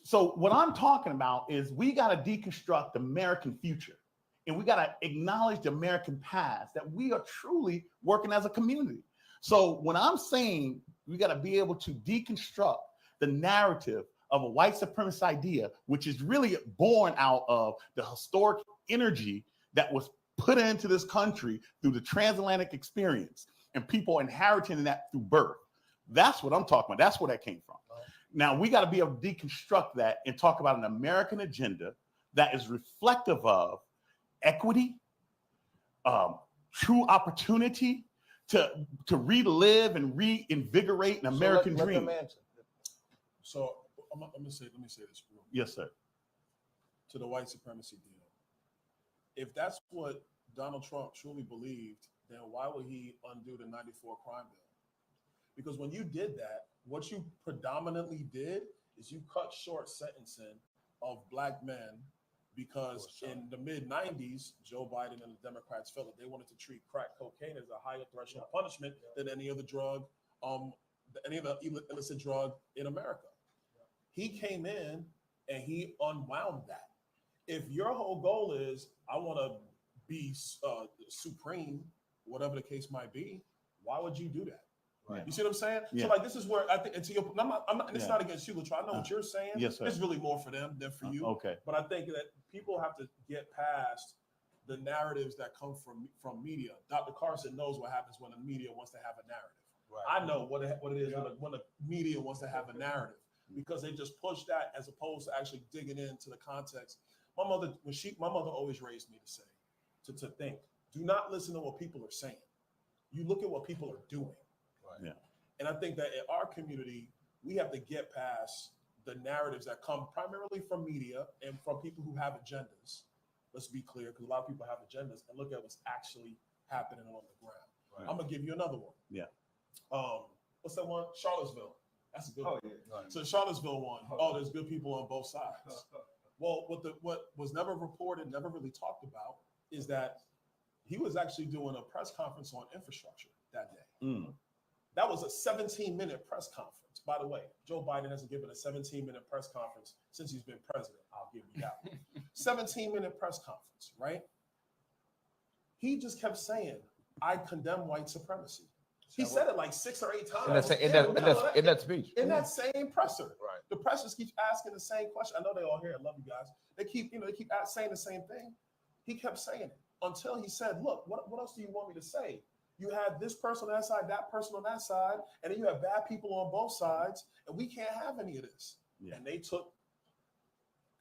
So what I'm talking about is we got to deconstruct the American future, and we got to acknowledge the American past, that we are truly working as a community. So when I'm saying we got to be able to deconstruct the narrative of a white supremacist idea, which is really born out of the historic energy that was put into this country through the transatlantic experience and people inheriting that through birth. That's what I'm talking about. That's where that came from. Now, we got to be able to deconstruct that and talk about an American agenda that is reflective of equity, true opportunity to relive and reinvigorate an American dream. So let me say this. Yes, sir. To the white supremacy deal. If that's what Donald Trump truly believed, then why would he undo the 94 crime bill? Because when you did that, what you predominantly did is you cut short sentencing of Black men, because in the mid-90s, Joe Biden and the Democrats felt that they wanted to treat crack cocaine as a higher threshold punishment than any other drug, any other illicit drug in America. He came in and he unwound that. If your whole goal is, I want to be supreme, whatever the case might be, why would you do that? Right. You see what I'm saying? Yeah. So like, this is where I think, and to your, I'm not, it's not against you, Latron. I know what you're saying. Yes, sir. It's really more for them than for you. Okay. But I think that people have to get past the narratives that come from media. Dr. Carson knows what happens when the media wants to have a narrative. Right. I know what it is when the media wants to have a narrative, because they just push that as opposed to actually digging into the context. My mother always raised me to say, to think, do not listen to what people are saying. You look at what people are doing. Yeah. And I think that in our community, we have to get past the narratives that come primarily from media and from people who have agendas. Let's be clear, because a lot of people have agendas, and look at what's actually happening on the ground. Right. I'm gonna give you another one. Yeah. What's that one? Charlottesville. That's a good Oh, one. yeah. So the Charlottesville one, there's good people on both sides. Well, what was never reported, never really talked about, is that he was actually doing a press conference on infrastructure that day. That was a 17-minute press conference. By the way, Joe Biden hasn't given a 17-minute press conference since he's been president. I'll give you that one. 17-minute press conference, right? He just kept saying, I condemn white supremacy. He said it like 6 or 8 times. In that speech. In that same presser. Right. The pressers keep asking the same question. I know they all here. I love you guys. They keep saying the same thing. He kept saying it until he said, look, what else do you want me to say? You have this person on that side, that person on that side, and then you have bad people on both sides, and we can't have any of this. Yeah. And they took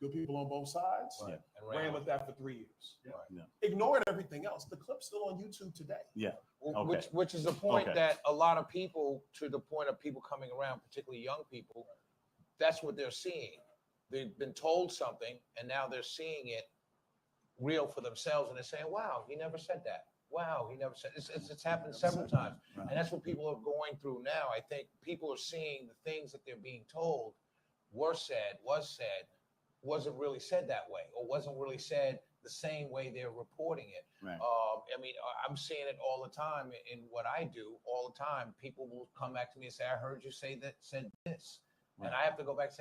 good people on both sides, and ran with that for 3 years. Yeah. Yeah. Ignored everything else. The clip's still on YouTube today. Yeah. Okay. Which is a point that a lot of people, to the point of people coming around, particularly young people, that's what they're seeing. They've been told something, and now they're seeing it real for themselves, and they're saying, wow, he never said that. Wow, he never said it's happened several times. Right. And that's what people are going through now. I think people are seeing the things that they're being told was said, wasn't really said that way, or wasn't really said the same way they're reporting it. Right. I mean, I'm seeing it all the time in what I do all the time. People will come back to me and say, I heard you said this. Right. And I have to go back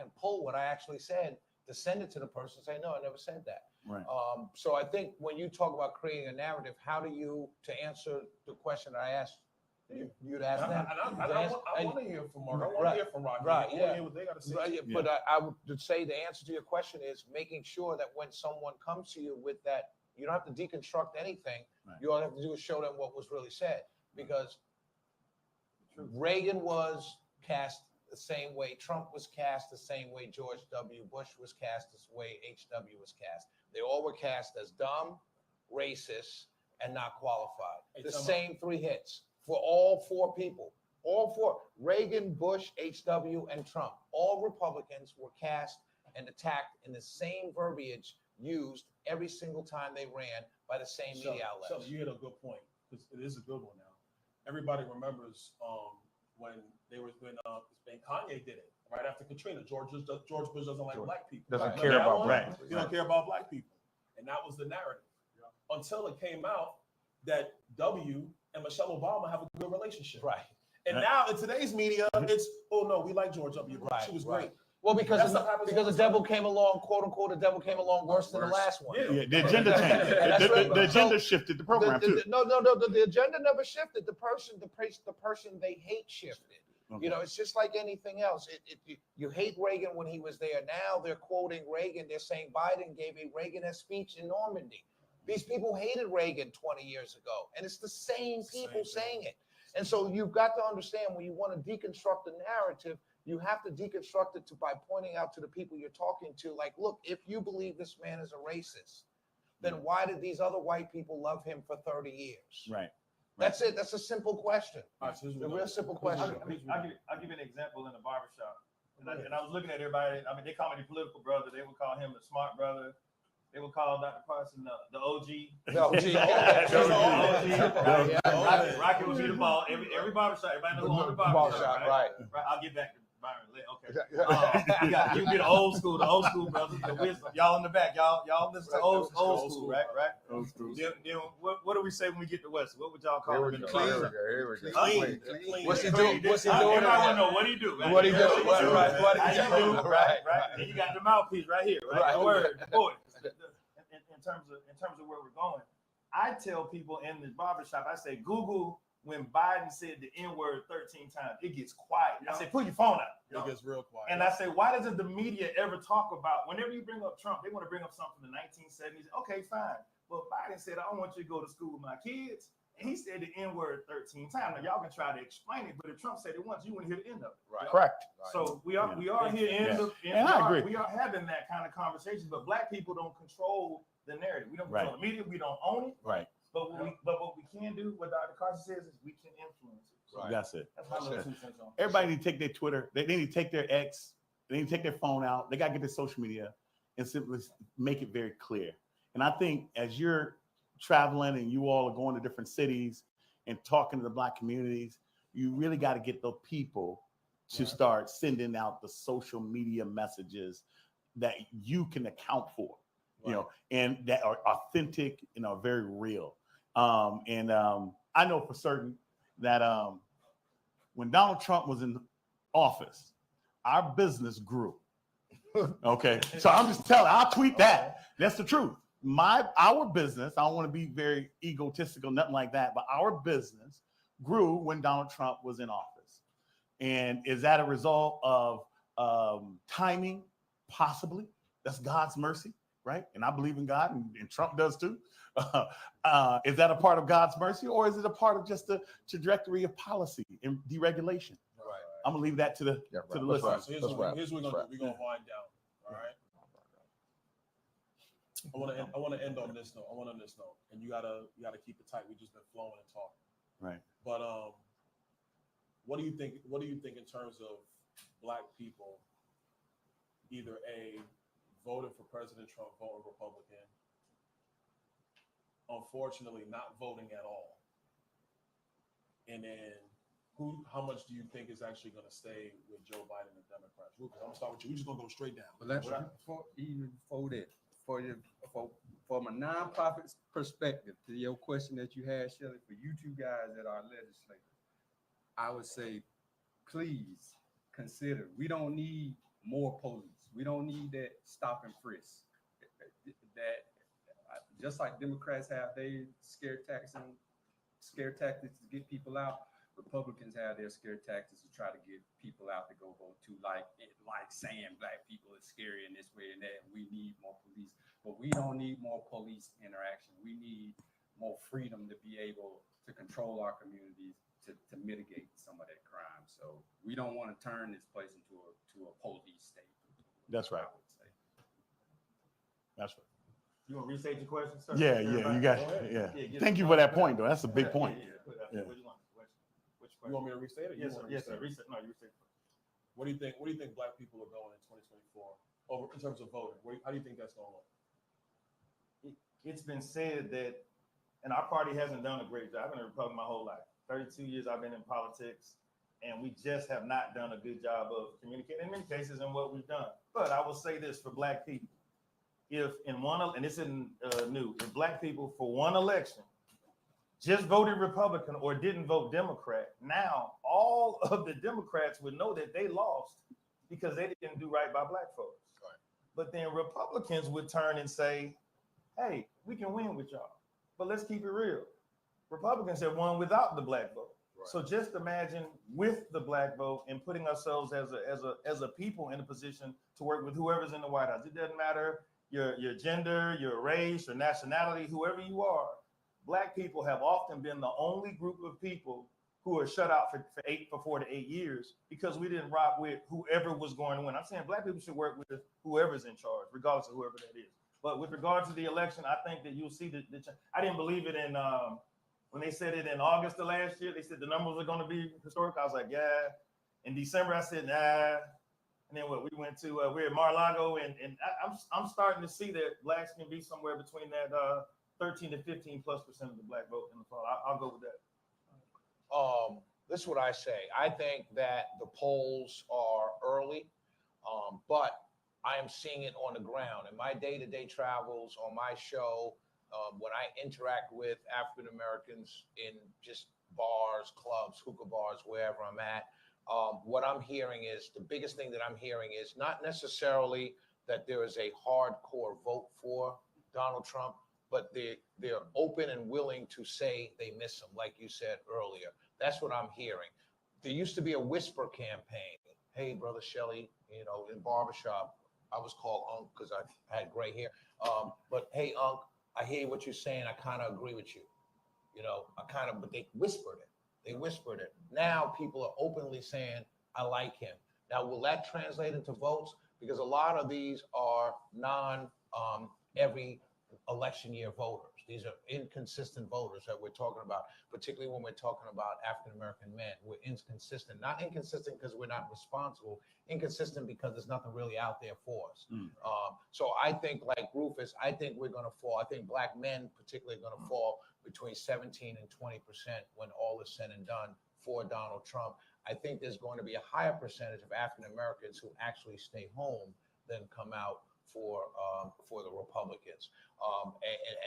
and pull what I actually said to send it to the person and say, no, I never said that. Right. So I think when you talk about creating a narrative, how do you, to answer the question that I asked you to ask them? I want to hear from Mark. I want to hear from Rocky. Right. I want to hear what they got to say. Right, yeah. But I would say the answer to your question is making sure that when someone comes to you with that, you don't have to deconstruct anything. Right. You all you have to do is show them what was really said. Because Reagan was cast the same way, Trump was cast the same way, George W. Bush was cast the way H.W. was cast. They all were cast as dumb, racist, and not qualified. The same 3 hits for all 4 people. All 4, Reagan, Bush, H.W., and Trump. All Republicans were cast and attacked in the same verbiage used every single time they ran by the same media outlets. So you hit a good point, because it is a good one now. Everybody remembers when Kanye did it right after Katrina. George Bush doesn't like black people. Doesn't care about black. He don't care about black people, and that was the narrative until it came out that W and Michelle Obama have a good relationship. Right. And now in today's media, it's no, we like George W. Bush. She was great. Well, because the devil came along, quote unquote, the devil came along worse than the last one. Yeah, the agenda changed. The agenda shifted the program too. No, the agenda never shifted. The person they hate shifted. Okay. You know, it's just like anything else. You hate Reagan when he was there. Now they're quoting Reagan. They're saying Biden gave a Reagan-esque speech in Normandy. These people hated Reagan 20 years ago, and it's the same people saying it. And so you've got to understand, when you want to deconstruct the narrative, you have to deconstruct it by pointing out to the people you're talking to, like, look, if you believe this man is a racist, then why did these other white people love him for 30 years? Right. That's it. That's a simple question. A real simple question. I'll give you an example in the barbershop. And I was looking at everybody. I mean, they call me the political brother. They would call him the smart brother. They would call Dr. Carson the OG. The OG. Rocky would be the ball. Every barbershop, everybody knows who owns the barbershop, right? I'll get back to Byron. Okay. You be the old school brothers, the wisdom. Y'all in the back. Y'all listen to old school, right? Old school. Then what do we say when we get to West? What would y'all call it? Clean. What's he doing? Everybody want to know what he do. What he do? Right. And you got the mouthpiece right here. Right. The word. Boy. In terms of where we're going, I tell people in the barbershop, I say, Google when Biden said the N-word 13 times. It gets quiet. I say, pull your phone out. It gets real quiet. And I say, why doesn't the media ever talk about, whenever you bring up Trump, they want to bring up something from the 1970s. Okay, fine. Well, Biden said, I don't want you to go to school with my kids. And he said the N-word 13 times. Now, y'all can try to explain it, but if Trump said it once, you wouldn't hear the end of it. Right. Correct. So we are here we are having that kind of conversation, but black people don't control the narrative. We don't control the media. We don't own it. Right. But what we can do, what Dr. Carson says, is we can influence it. Right. That's it. That's my little 2 cents on. Everybody need to take their Twitter. They need to take their X. They need to take their phone out. They got to get their social media and simply make it very clear. And I think as you're traveling and you all are going to different cities and talking to the black communities, you really got to get the people to start sending out the social media messages that you can account for, you know, and that are authentic and are very real. I know for certain that when Donald Trump was in office, our business grew. Okay, so I'm just telling. I'll tweet that. That's the truth. Our business. I don't want to be very egotistical, nothing like that. But our business grew when Donald Trump was in office. And is that a result of timing? Possibly. That's God's mercy, right? And I believe in God, and Trump does too. Is that a part of God's mercy, or is it a part of just the trajectory of policy and deregulation? Right. I'm gonna leave that to the listeners. So here's what we're gonna do. We're gonna wind down. All right. I want to end on this note. And you gotta keep it tight. We just been flowing and talking. Right. But what do you think? What do you think in terms of Black people? Either A, voted for President Trump, voting Republican. Unfortunately, not voting at all. And then how much do you think is actually going to stay with Joe Biden and Democrats? Lucas, I'm gonna start with you. We're just gonna go straight down. But let's before that, from a nonprofit perspective, to your question that you had, Shelley, for you two guys that are legislators, I would say, please consider. We don't need more police. We don't need that stop and frisk. That just like Democrats have their scare tactics to get people out, Republicans have their scare tactics to try to get people out to go vote too, like saying Black people is scary in this way and that. We need more police, but we don't need more police interaction. We need more freedom to be able to control our communities, to mitigate some of that crime. So we don't want to turn this place into a police state. That's right. That's right. You want to restate your question, sir? Yeah, you got Thank you for that point, though. That's a big point. You want me to restate it? Yes, sir. Yes, sir. Reset. No, you restate. What do you think? Where do you think Black people are going in 2024? Over in terms of voting, how do you think that's going to look? It's been said that, and our party hasn't done a great job. I've been a Republican my whole life. 32 years I've been in politics, and we just have not done a good job of communicating in many cases in what we've done. But I will say this for Black people: if in one, and this isn't new, if Black people for one election just voted Republican or didn't vote Democrat, now all of the Democrats would know that they lost because they didn't do right by Black folks. Right. But then Republicans would turn and say, hey, we can win with y'all, but let's keep it real. Republicans have won without the Black vote. Right. So just imagine with the Black vote and putting ourselves as a people in a position to work with whoever's in the White House. It doesn't matter your gender, your race, your nationality, whoever you are. Black people have often been the only group of people who are shut out for 4 to 8 years because we didn't rock with whoever was going to win. I'm saying Black people should work with whoever's in charge, regardless of whoever that is. But with regard to the election, I think that you'll see I didn't believe it in when they said it in August of last year. They said the numbers are going to be historic. I was like, yeah. In December, I said, nah. And then we went to we're at Mar-a-Lago, and I'm starting to see that Blacks can be somewhere between that 13 to 15+% of the Black vote in the fall. I'll go with that. This is what I say. I think that the polls are early, but I am seeing it on the ground. In my day-to-day travels on my show, when I interact with African Americans in just bars, clubs, hookah bars, wherever I'm at, what I'm hearing is, the biggest thing that I'm hearing is not necessarily that there is a hardcore vote for Donald Trump, but they're open and willing to say they miss him, like you said earlier. That's what I'm hearing. There used to be a whisper campaign. Hey, Brother Shelley, in barbershop, I was called Unc because I had gray hair. But hey, Unc, I hear what you're saying. I kind of agree with you. But they whispered it. They whispered it. Now people are openly saying, I like him. Now, will that translate into votes? Because a lot of these are every election year voters. These are inconsistent voters that we're talking about, particularly when we're talking about African-American men. We're inconsistent, not inconsistent because we're not responsible, inconsistent because there's nothing really out there for us. So I think, like Rufus, I think we're going to fall. I think Black men particularly are going to fall between 17 and 20% when all is said and done for Donald Trump. I think there's going to be a higher percentage of African Americans who actually stay home than come out for the Republicans.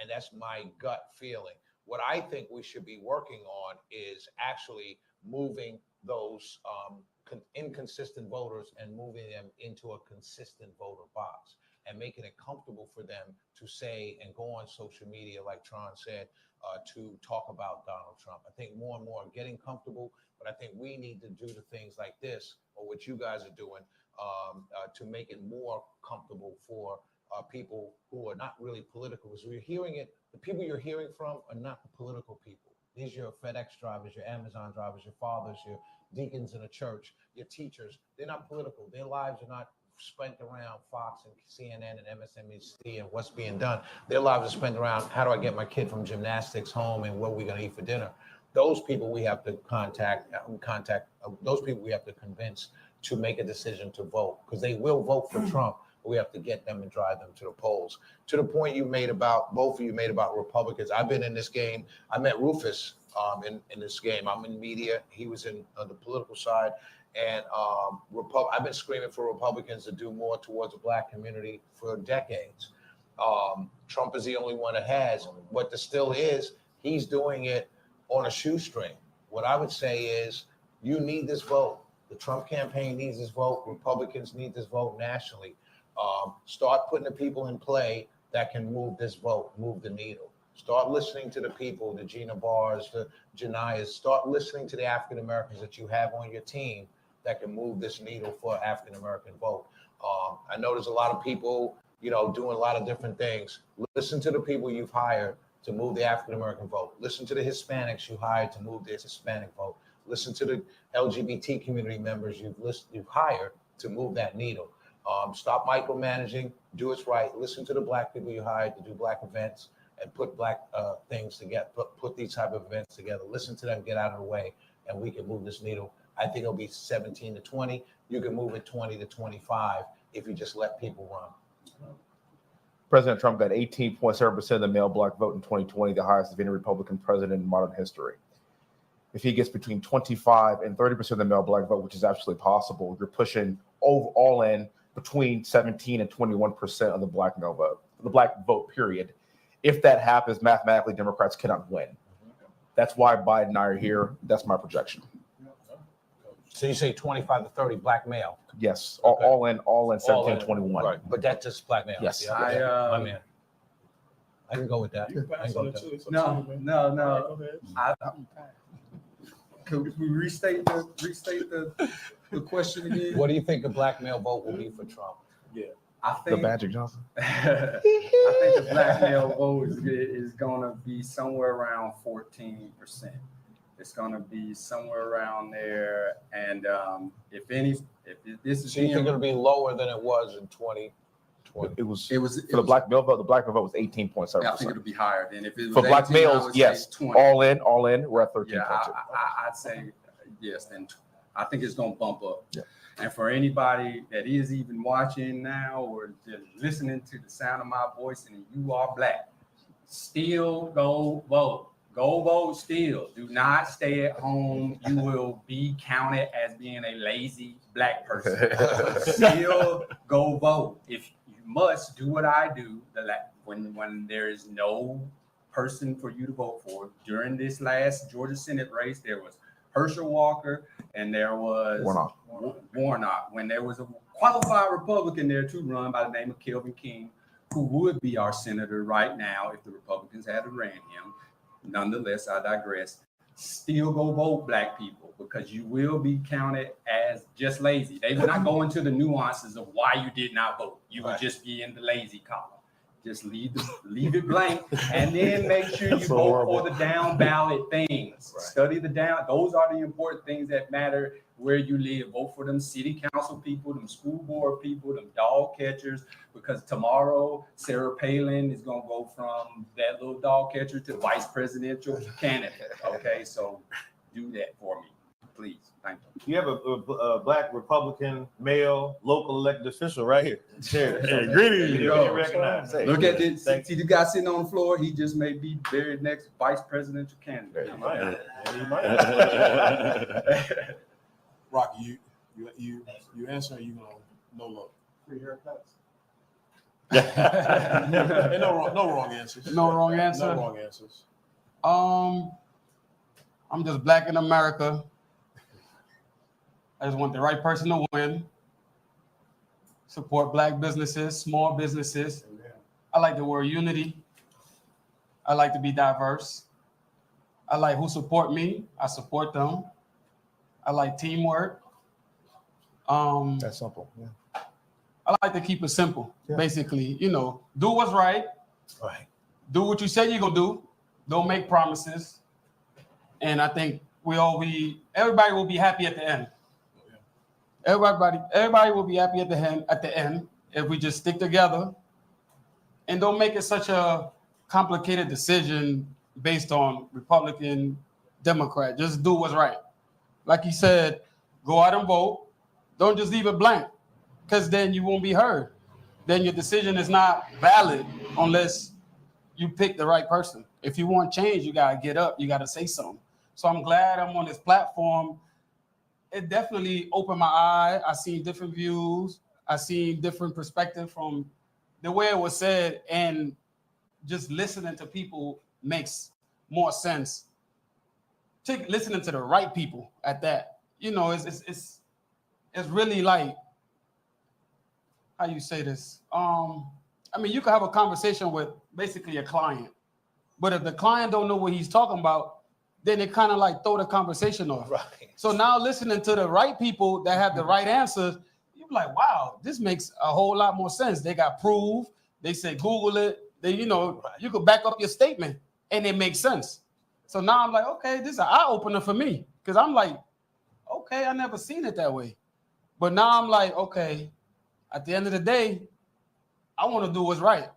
And that's my gut feeling. What I think we should be working on is actually moving those inconsistent voters and moving them into a consistent voter box and making it comfortable for them to say and go on social media, like Tron said, to talk about Donald Trump. I think more and more are getting comfortable, but I think we need to do the things like this, or what you guys are doing, to make it more comfortable for people who are not really political. Because we're hearing it, the people you're hearing from are not the political people. These are your FedEx drivers, your Amazon drivers, your fathers, your deacons in a church, your teachers. They're not political. Their lives are not spent around Fox and CNN and MSNBC and what's being done. Their lives are spent around, how do I get my kid from gymnastics home and what are we going to eat for dinner? Those people we have to contact those people we have to convince to make a decision to vote, because they will vote for Trump. But we have to get them and drive them to the polls. To the point you made about, both of you made about Republicans. I've been in this game. I met Rufus in this game. I'm in media. He was in the political side. And I've been screaming for Republicans to do more towards the Black community for decades. Trump is the only one that has. What there still is, he's doing it on a shoestring. What I would say is, you need this vote. The Trump campaign needs this vote. Republicans need this vote nationally. Start putting the people in play that can move this vote, move the needle. Start listening to the people, the Gina Bars, the Janiyas. Start listening to the African Americans that you have on your team that can move this needle for African American vote. I know there's a lot of people, doing a lot of different things. Listen to the people you've hired to move the African American vote. Listen to the Hispanics you hired to move this Hispanic vote. Listen to the LGBT community members you've hired to move that needle. Stop micromanaging, do it right. Listen to the Black people you hired to do Black events and put Black things together, put these type of events together. Listen to them, get out of the way, and we can move this needle. I think it'll be 17 to 20. You can move it 20 to 25 if you just let people run. President Trump got 18.7% of the male Black vote in 2020, the highest of any Republican president in modern history. If he gets between 25 and 30% of the male Black vote, which is absolutely possible, you're pushing all in between 17 and 21% of the Black male vote, the Black vote, period. If that happens, mathematically, Democrats cannot win. That's why Biden and I are here. That's my projection. So you say 25 to 30 Black male? Yes, all in 17 to 21. Right, but that's just Black male. Yes. Yeah, my man. I can go with that. No. Could we restate the question again? What do you think a Black male vote will be for Trump? Yeah, I think the Magic Johnson. I think the Black male vote is going to be somewhere around 14%. It's going to be somewhere around there, and if this is, so you think it'll be lower than it was in 2020? It was for the Black male vote. The Black male vote was 18.7%. I think it'll be higher than if it was for Black 18, males. Yes, all in. We're at 13.2. Yeah, I'd say yes. Then I think it's going to bump up. Yeah. And for anybody that is even watching now or just listening to the sound of my voice, and you are Black, still go vote. Go vote still. Do not stay at home. You will be counted as being a lazy Black person. Still go vote. If you must, do what I do. When there is no person for you to vote for, during this last Georgia Senate race, there was Herschel Walker and there was Warnock. When there was a qualified Republican there to run by the name of Kelvin King, who would be our senator right now if the Republicans had ran him. Nonetheless, I digress. Still go vote, Black people, because you will be counted as just lazy. They will not go into the nuances of why you did not vote. You would just be in the lazy column. Just leave it blank, and then make sure you vote for the down ballot things. Right. Study the down. Those are the important things that matter where you live. Vote for them city council people, them school board people, them dog catchers, because tomorrow Sarah Palin is going to go from that little dog catcher to vice presidential candidate. Okay, so do that for me, please. Thank you. You have a Black Republican male local elected official right here. Hey, greetings. You recognize. Look at this. See the guy sitting on the floor. He just may be very next vice presidential candidate. He might. Rocky, you answer, or you gonna no look? Free haircuts. Ain't no wrong answers. No wrong answer. No wrong answers. I'm just black in America. I just want the right person to win. Support black businesses, small businesses. I like the word unity. I like to be diverse. I like who support me. I support them. I like teamwork. That's simple. Yeah. I like to keep it simple. Yeah. Basically, do what's right. Right. Do what you say you're gonna do. Don't make promises. And I think everybody will be happy at the end. Everybody will be happy at the end if we just stick together and don't make it such a complicated decision based on Republican, Democrat. Just do what's right. Like you said, go out and vote. Don't just leave it blank, because then you won't be heard. Then your decision is not valid unless you pick the right person. If you want change, you gotta get up. You gotta say something. So I'm glad I'm on this platform. It definitely opened my eye. I seen different views. I seen different perspective from the way it was said, and just listening to people makes more sense. Listening to the right people at that, it's really like, how you say this? You could have a conversation with basically a client, but if the client don't know what he's talking about, then it kind of like throw the conversation off. Right. So now listening to the right people that have the right answers, you're like, wow, this makes a whole lot more sense. They got proof. They say Google it. You could back up your statement and it makes sense. So now I'm like, okay, this is an eye opener for me, because I'm like, okay, I never seen it that way. But now I'm like, okay, at the end of the day, I want to do what's right.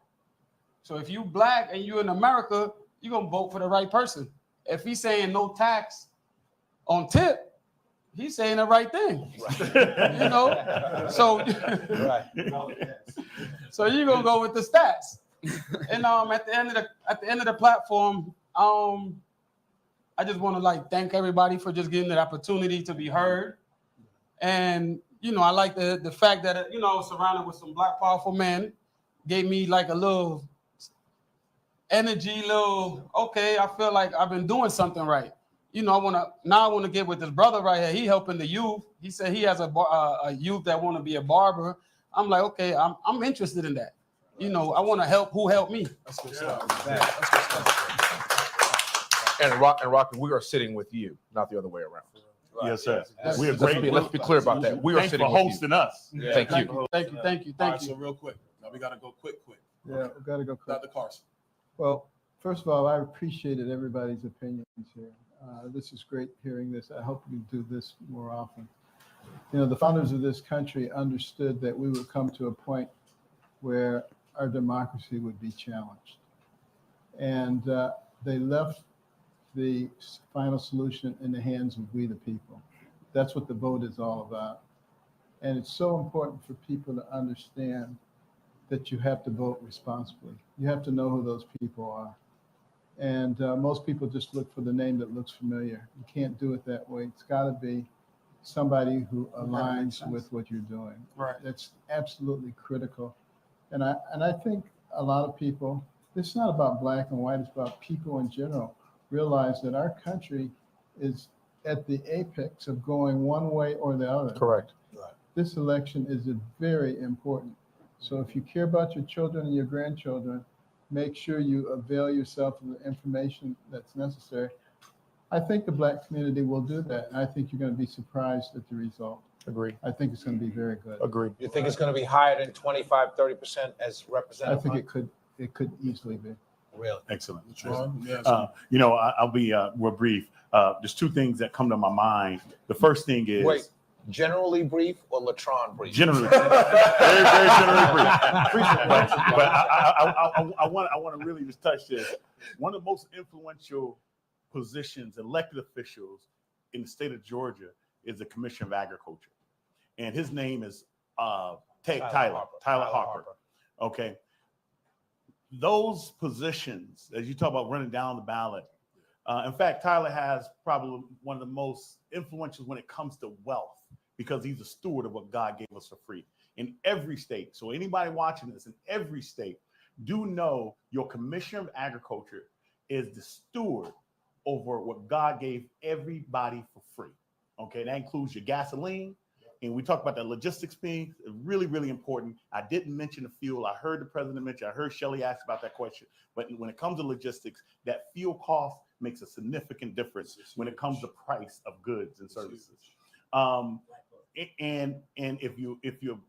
So if you black and you in America, you're gonna vote for the right person. If he's saying no tax on tip, he's saying the right thing. Right. So right. So you're gonna go with the stats. And at the end of the platform, I just want to thank everybody for just getting the opportunity to be heard. And I like the fact that I was surrounded with some black powerful men, gave me a little energy, okay, I feel like I've been doing something right. I want to get with this brother right here. He helping the youth. He said he has a youth that want to be a barber. I'm like, okay, I'm interested in that. I want to help who helped me. That's good stuff. And Rocky, we are sitting with you, not the other way around. Right. Yes, sir. We are great. Let's be clear about that. We are sitting for hosting us. Yeah. Thank you. Thank you. All right, so real quick. Now we got to go quick. Yeah, we got to go quick. Dr. Carson. Well, first of all, I appreciated everybody's opinions here. This is great hearing this. I hope we do this more often. The founders of this country understood that we would come to a point where our democracy would be challenged. And they left the final solution in the hands of we the people. That's what the vote is all about. And it's so important for people to understand that you have to vote responsibly. You have to know who those people are. And most people just look for the name that looks familiar. You can't do it that way. It's got to be somebody who aligns with what you're doing. Right. That's absolutely critical. And I think a lot of people, it's not about black and white, it's about people in general, realize that our country is at the apex of going one way or the other. Correct. Right. This election is very important. So if you care about your children and your grandchildren, make sure you avail yourself of the information that's necessary. I think the black community will do that. And I think you're going to be surprised at the result. Agree. I think it's going to be very good. Agree. You think it's going to be higher than 25-30% as I representative? think it could easily be. Really? Excellent. Yes. I'll be real brief. There's two things that come to my mind. The first thing is Wait, generally brief or Latron brief? Generally, very generally brief. But I want to really just touch this. One of the most influential positions, elected officials in the state of Georgia, is the Commissioner of Agriculture, and his name is Tyler Harper. Okay, those positions, as you talk about running down the ballot. In fact, Tyler has probably one of the most influential when it comes to wealth because he's a steward of what God gave us for free in every state. So anybody watching this in every state, do know your Commissioner of Agriculture is the steward over what God gave everybody for free. Okay, that includes your gasoline. And we talked about that logistics being really, really important. I didn't mention the fuel. I heard the president mention, I heard Shelley ask about that question. But when it comes to logistics, that fuel cost makes a significant difference when it comes to price of goods and services. And if you're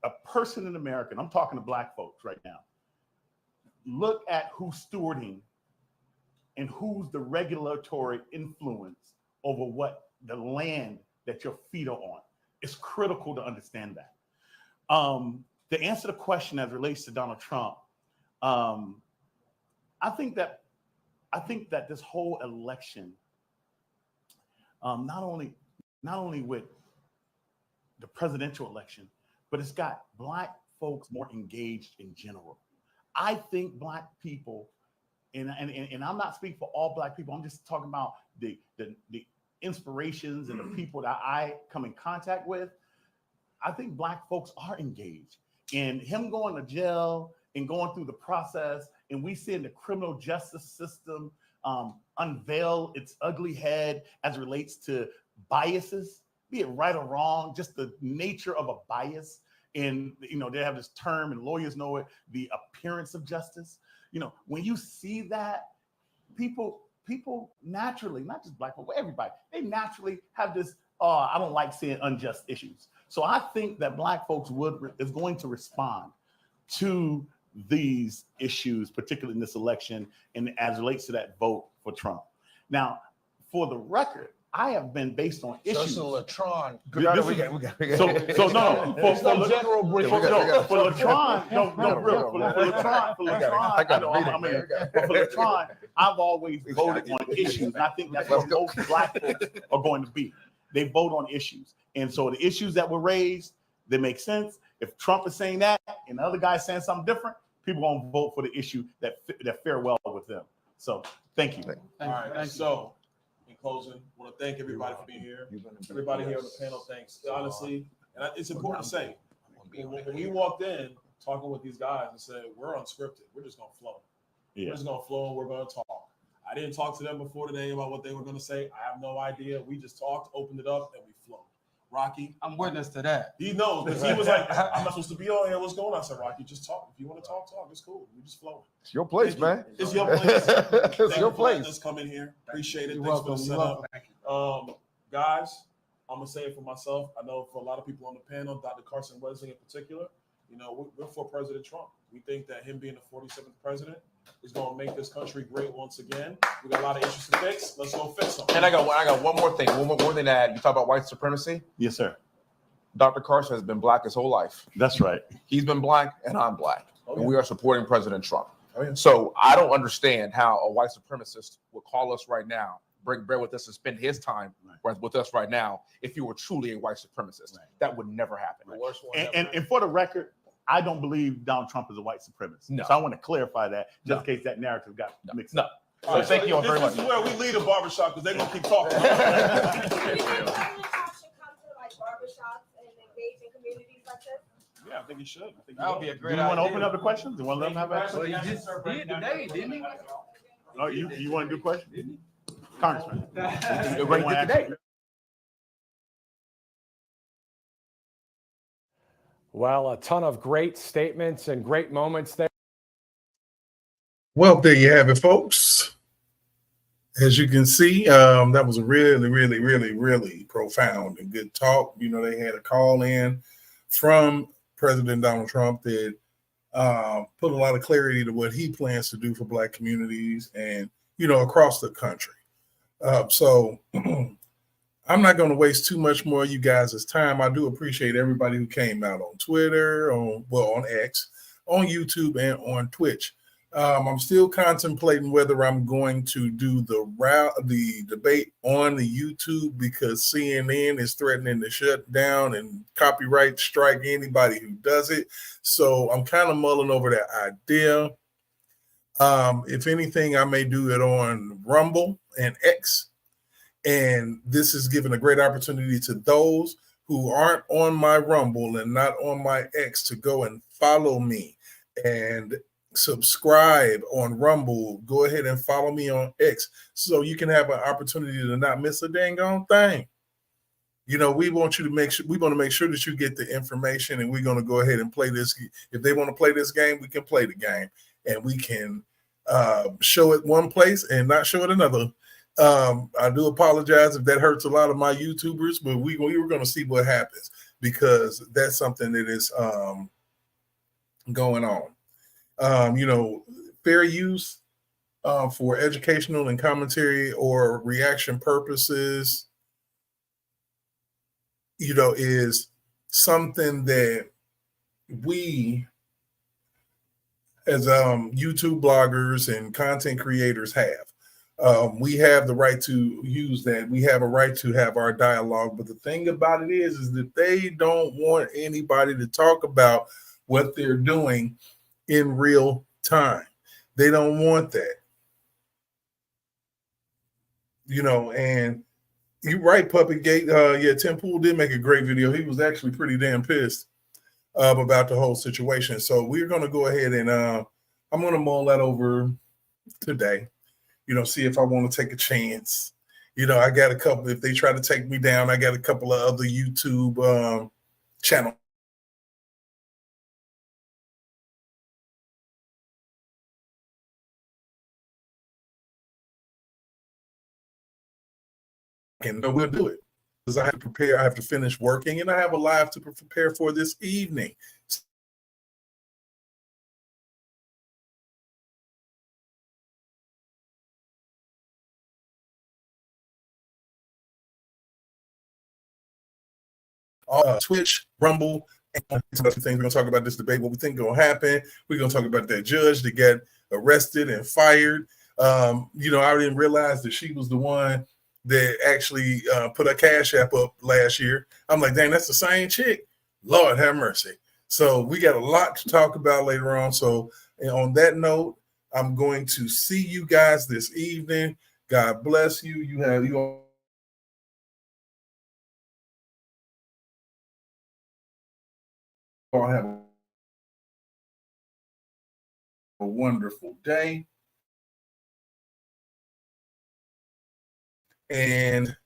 a person in America, and I'm talking to Black folks right now, look at who's stewarding and who's the regulatory influence over what the land that your feet are on. It's critical to understand that. To answer the question as it relates to Donald Trump, I think that this whole election, not only with the presidential election, but it's got Black folks more engaged in general. I think Black people, and I'm not speaking for all Black people, I'm just talking about the inspirations and the people that I come in contact with. I think Black folks are engaged. And him going to jail and going through the process, and we seeing the criminal justice system unveil its ugly head as it relates to biases, be it right or wrong, just the nature of a bias. And, they have this term, and lawyers know it, the appearance of justice. When you see that, people naturally, not just Black people, everybody, they naturally have this, I don't like seeing unjust issues. So I think that Black folks is going to respond to these issues, particularly in this election, and as it relates to that vote for Trump. Now, for the record, I have been based on issues. So Latron. For Latron, I've always voted on issues, and I think that's what most Black folks are going to be. They vote on issues, and so the issues that were raised, they make sense. If Trump is saying that, and the other guy is saying something different, people won't vote for the issue that fare well with them. So, thank you. All right. So, in closing, I want to thank everybody for being here. Everybody here on the panel, thanks. Honestly, and it's important to say, when we walked in talking with these guys and said, we're unscripted, we're just going to flow. Yeah. We're just going to flow and we're going to talk. I didn't talk to them before today about what they were going to say. I have no idea. We just talked, opened it up, and we flowed. Rocky, I'm witness to that. he knows because he was like, I'm not supposed to be on here. What's going on? I said, Rocky, just talk. If you want to talk. It's cool. We just flowing. It's your place, man. It's your place. It's your place. Let's come in here. Appreciate it. You're Thanks welcome. for the setup. Guys, I'm gonna say it for myself. I know for a lot of people on the panel, Dr. Carson Wesley in particular, we're for President Trump. We think that him being the 47th president is going to make this country great once again. We got a lot of issues to fix. Let's go fix them. And I got one more thing. One more thing to add. You talk about white supremacy. Yes, sir. Dr. Carson has been Black his whole life. That's right. He's been Black, and I'm Black, and we are supporting President Trump. Oh, yeah. So I don't understand how a white supremacist would call us right now, break bread with us, and spend his time with us right now if you were truly a white supremacist. Right. That would never happen. And for the record, I don't believe Donald Trump is a white supremacist. No. So I want to clarify that just in case that narrative got mixed up. All right, thank you all very much. This is where we leave the barbershop because they're going to keep talking. Yeah, I think he should. That would be a great idea. You want to open up the questions? You want to let them have access? Well, he just did today, didn't he? Oh, you want to do questions? Congressman. Today. Well, a ton of great statements and great moments there. Well, there you have it, folks. As you can see, that was a really, really, really, really profound and good talk. They had a call in from President Donald Trump that put a lot of clarity to what he plans to do for Black communities and, across the country. So I'm not going to waste too much more of you guys' time. I do appreciate everybody who came out on Twitter, on X, on YouTube, and on Twitch. I'm still contemplating whether I'm going to do the debate on the YouTube because CNN is threatening to shut down and copyright strike anybody who does it. So I'm kind of mulling over that idea. If anything, I may do it on Rumble and X. And this is giving a great opportunity to those who aren't on my Rumble and not on my X to go and follow me and subscribe on Rumble. Go ahead and follow me on X so you can have an opportunity to not miss a dang on thing. You know, we want you to make sure, we want to make sure that you get the information, and we're going to go ahead and play this. If they want to play this game, we can play the game, and we can show it one place and not show it another. I do apologize if that hurts a lot of my YouTubers, but we were going to see what happens, because that's something that is going on. You know, fair use for educational and commentary or reaction purposes, you know, is something that we as YouTube bloggers and content creators have. We have the right to use that. We have a right to have our dialogue. But the thing about it is that they don't want anybody to talk about what they're doing in real time. They don't want that. You know, and you're right, Puppet Gate. Yeah, Tim Pool did make a great video. He was actually pretty damn pissed about the whole situation. So we're going to go ahead and I'm going to mull that over today. You know, see if I want to take a chance. You know, I got a couple. If they try to take me down, I got a couple of other YouTube channels. And we'll do it, because I have to prepare. I have to finish working, and I have a live to prepare for this evening. Twitch, Rumble, and some other things. We're going to talk about this debate, what we think is going to happen. We're going to talk about that judge that got arrested and fired. You know, I didn't realize that she was the one that actually put a Cash App up last year. I'm like, dang, that's the same chick. Lord have mercy. So we got a lot to talk about later on. So on that note, I'm going to see you guys this evening. God bless you. You all have a wonderful day. And